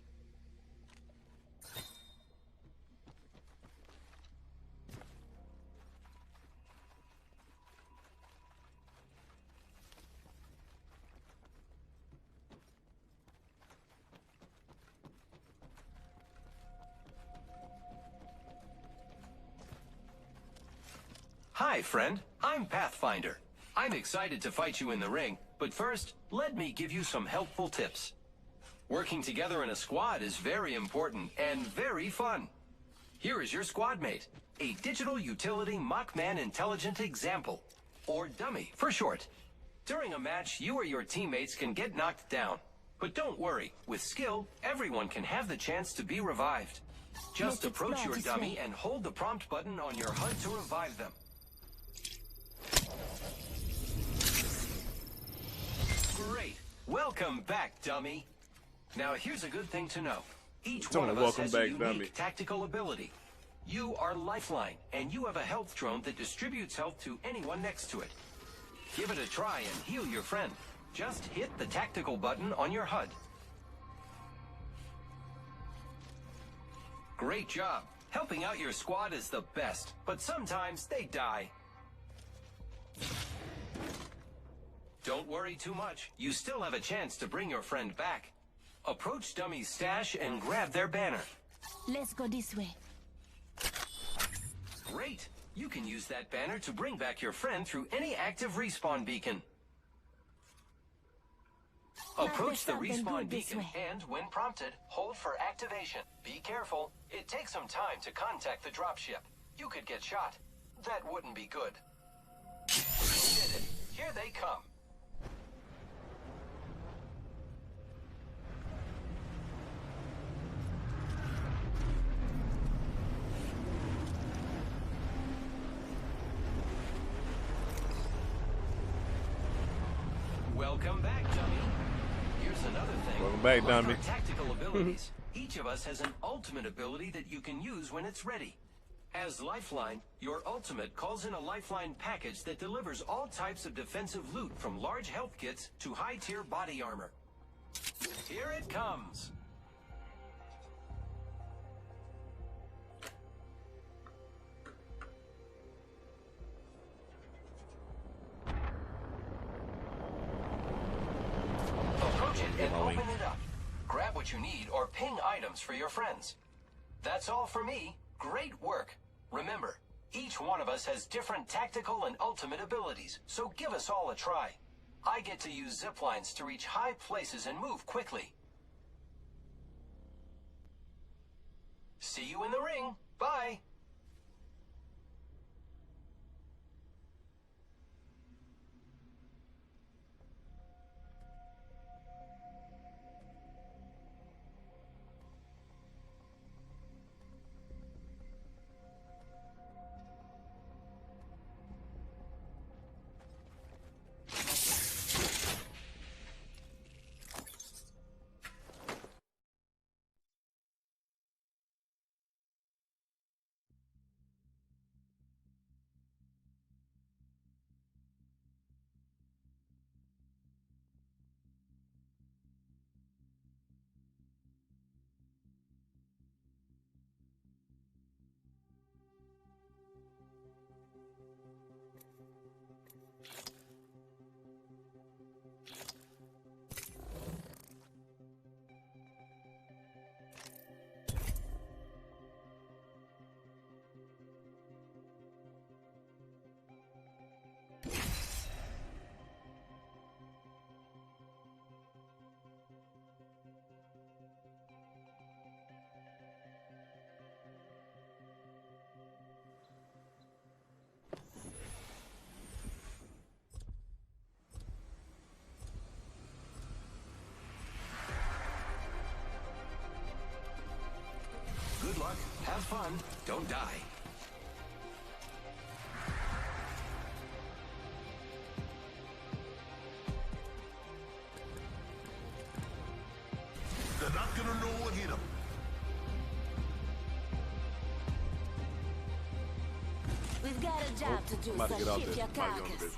Hi, friend. I'm Pathfinder. I'm excited to fight you in the ring, but first, let me give you some helpful tips. Working together in a squad is very important and very fun. Here is your squad mate, a digital utility Mockman intelligent example, or dummy for short. During a match, you or your teammates can get knocked down. But don't worry, with skill, everyone can have the chance to be revived. Just approach your dummy and hold the prompt button on your HUD to revive them. Great. Welcome back, dummy. Now here's a good thing to know. Each one of us has a unique tactical ability. You are Lifeline, and you have a health drone that distributes health to anyone next to it. Give it a try and heal your friend. Just hit the tactical button on your HUD. Great job. Helping out your squad is the best, but sometimes they die. Don't worry too much. You still have a chance to bring your friend back. Approach Dummy's stash and grab their banner. Let's go this way. Great. You can use that banner to bring back your friend through any active respawn beacon. Approach the respawn beacon and, when prompted, hold for activation. Be careful. It takes some time to contact the dropship. You could get shot. That wouldn't be good. You did it. Here they come. Welcome back, dummy. Here's another thing. Welcome back, dummy. Like our tactical abilities, each of us has an ultimate ability that you can use when it's ready. As Lifeline, your ultimate calls in a Lifeline package that delivers all types of defensive loot from large health kits to high-tier body armor. Here it comes. Approach it and open it up. Grab what you need or ping items for your friends. That's all for me. Great work. Remember, each one of us has different tactical and ultimate abilities, so give us all a try. I get to use zip lines to reach high places and move quickly. See you in the ring. Bye. Good luck, have fun, don't die. They're not gonna know what hit them. We've got a job to do, About to get so out shift there. your About to get on the carcass. bitch.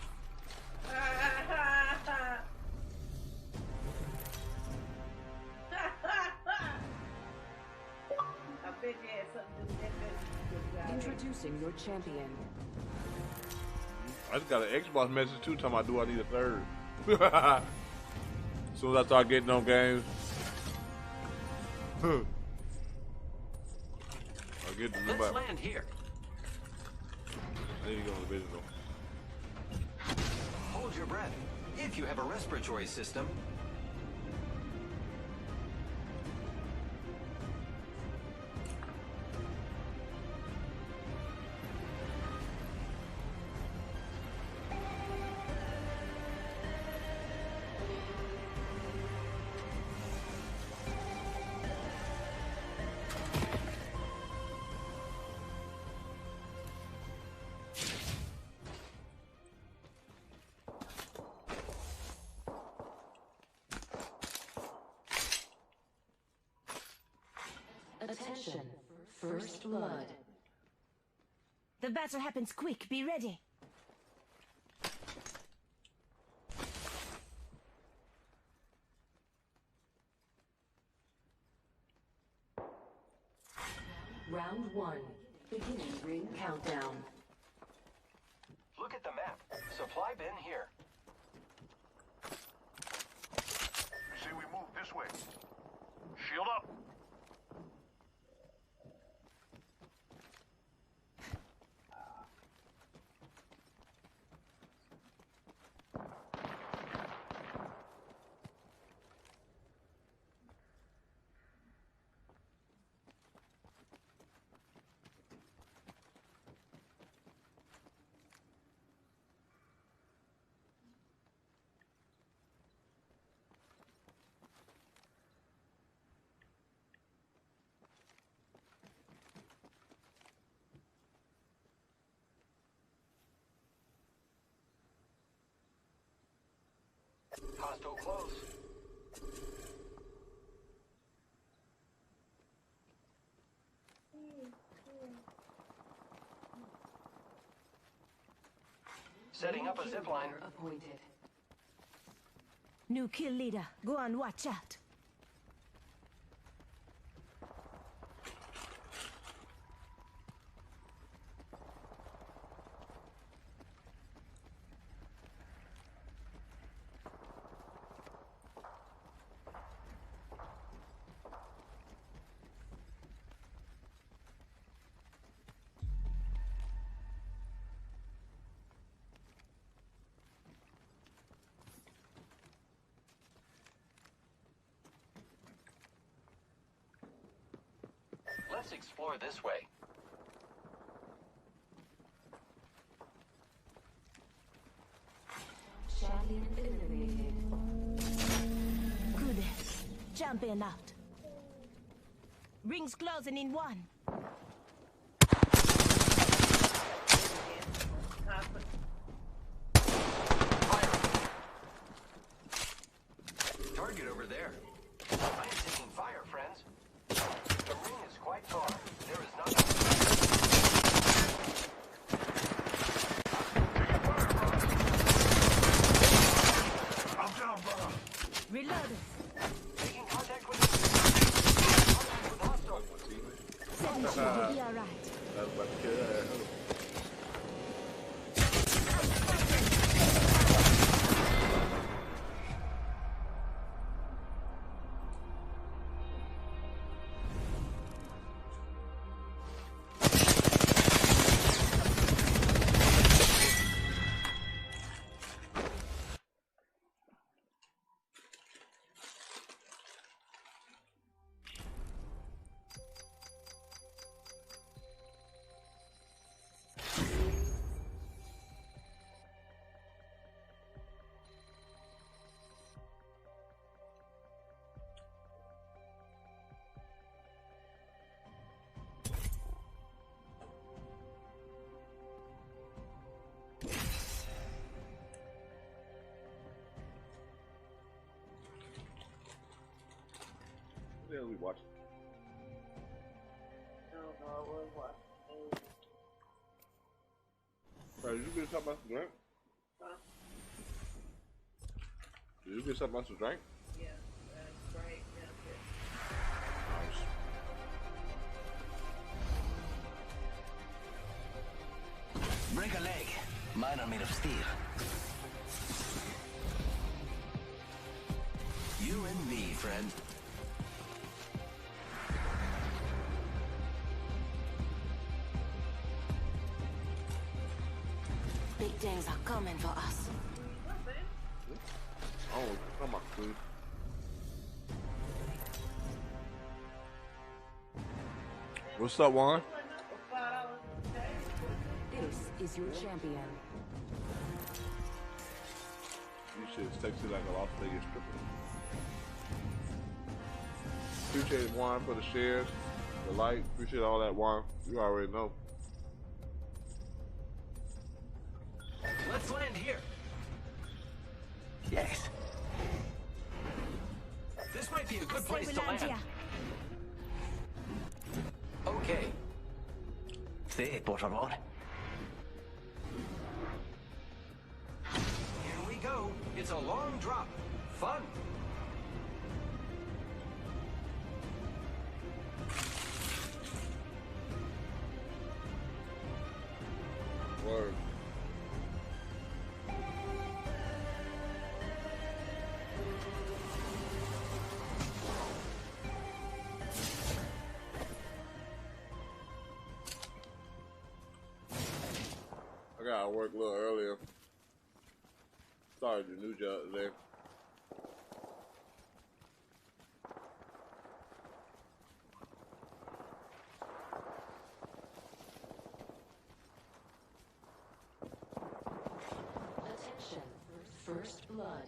I bet you had something to do with that. Introducing your champion. I just got an Xbox message too talking about do I need a third. As soon as I start getting on games. I'll get the Let's land here. I need to go on the video though. your breath, if you have a respiratory system. Attention, first blood. The battle happens quick. Be ready. Round 1. Beginning ring countdown. Look at the map. Supply bin here. You say we move this way. Shield up. Hostile close. Setting up a zipline. Appointed. New kill leader. Go on, watch out. Let's explore this way. Champion eliminated. Good. Champion out. Rings closing in 1. Target over there. I am taking fire, friends. The ring is quite far. There is not I'm down, brother. Reloaded. taking contact with hostile. Send you will be alright. What the hell are we watching? I don't know. I was watching. Bro, did you get something else to drink? Huh? Did you get something else to drink? Yeah, right. Nice. Break a leg. Mine are made of steel. You and me, friend. Big things are coming for us. Not bad. Oh, come on, dude. What's up, Juan? This is your champion. You should text you like a Las Vegas stripper. Appreciate Juan for the shares, the like. Appreciate all that, Juan. You already know. Let's land here. Yes. This might be a good place to land. Okay. Sí, por favor. Here we go. It's a long drop. Fun. Word. I gotta work a little earlier. Started the new job today. Attention. First blood.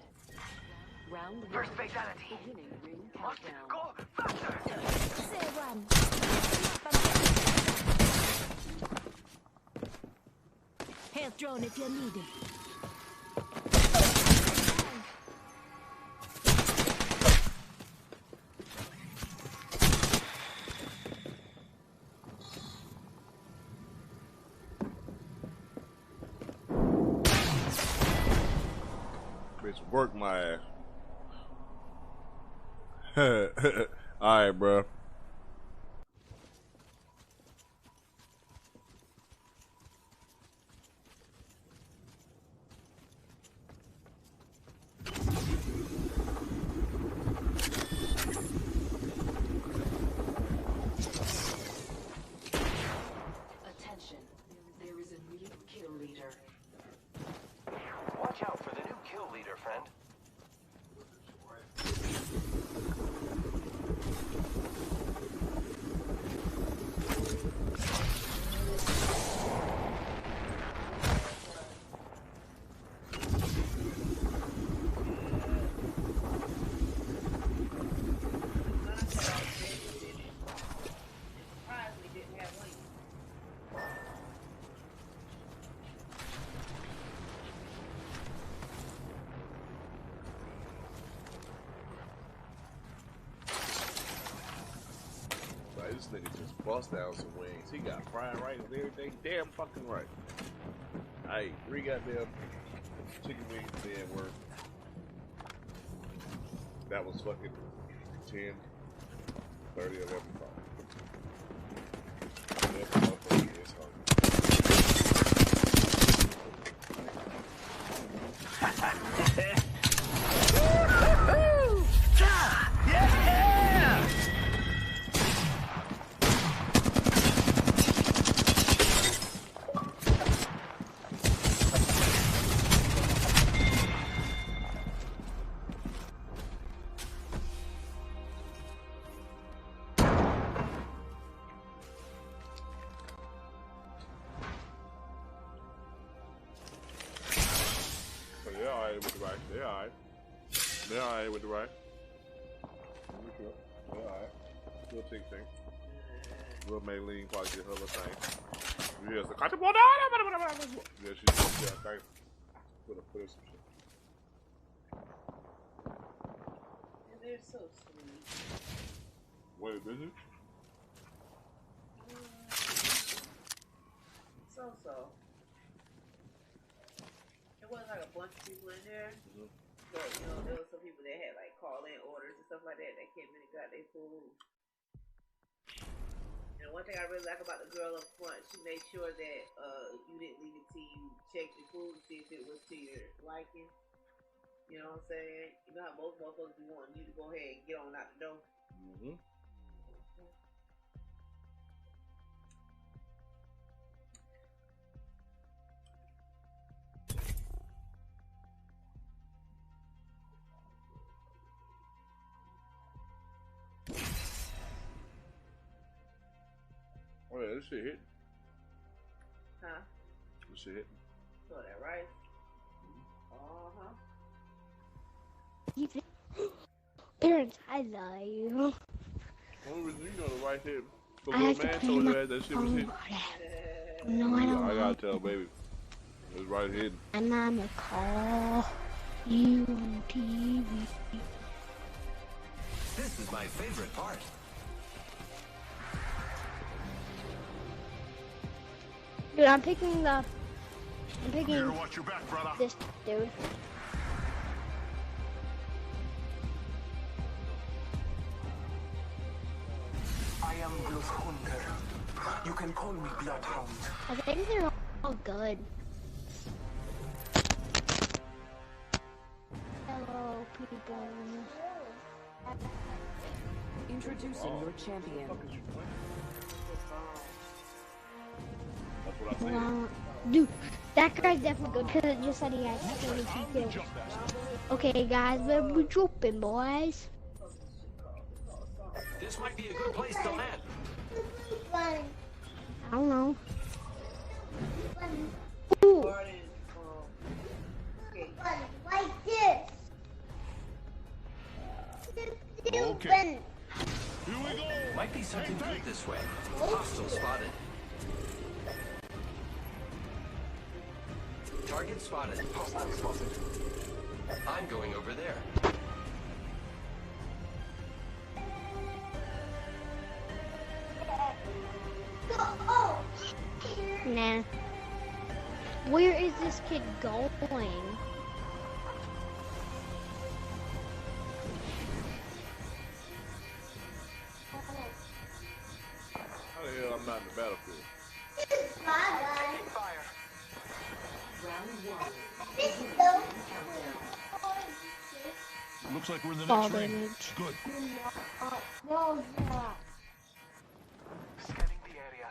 Round one. First fatality. Beginning ring Must countdown. go faster. Say one. Health drone if you need it. Bitch, work my ass. Alright, bro. Attention. There is a new kill leader. Watch out for the new kill leader, friend. Surprised we didn't have one. Like, this nigga just bust down some wings. He got fried right and everything. Damn fucking right. I ate 3 goddamn chicken wings today at work. That was fucking 10, 30, 11 o'clock. That motherfucker is hungry. Yeah! But they're alright with the right. They're alright. They're alright with the right. They're alright. Little tick thing. Little Maylene probably get her little thing. Yeah, so yeah, she's gonna do that thing. Put her some shit. And they're so sweet. Wait, is it? So. It wasn't like a bunch of people in there. But, you know, there were some people that had like call-in orders and stuff like that that came in and got their food. And one thing I really like about the girl up front, she made sure that you didn't leave it till you checked your food to see if it was to your liking. You know what I'm saying? You know how most motherfuckers be wanting you to go ahead and get on out the door. Mm-hmm. this shit hitting. Huh? This shit hitting. So that right? Parents, I love you. Only reason you know the right hit. I have to man play told my you that shit was hitting. No, I don't I gotta like tell baby. It was right hitting. and I'm gonna call you on TV. This is my favorite part. Dude, I'm picking Better watch your back, brother. this dude. I am Bloodhunter. You can call me Bloodhound. I think they're all good. Hello, people. Introducing your champion. That's what I said. Dude, that guy's definitely good because it just said he had 22 kills. Okay, guys, where we dropping, boys? This might be a good place to land. I don't know. Ooh. Like this. Okay. Here we go. Might be something good this way. Hostile spotted. Target spotted. Hostile spotted. I'm going over there. Nah. Where is this kid going? How the hell I'm not in the battlefield? Looks like we're in the Fall next ring. damage. Good. No, Scanning the area.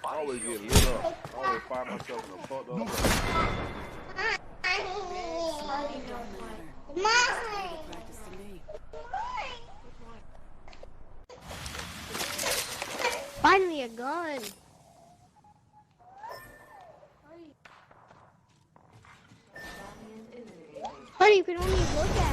I always get lit up. I always find myself in a fucked up place. Practice to me. Finally a gun. Honey, you can only look at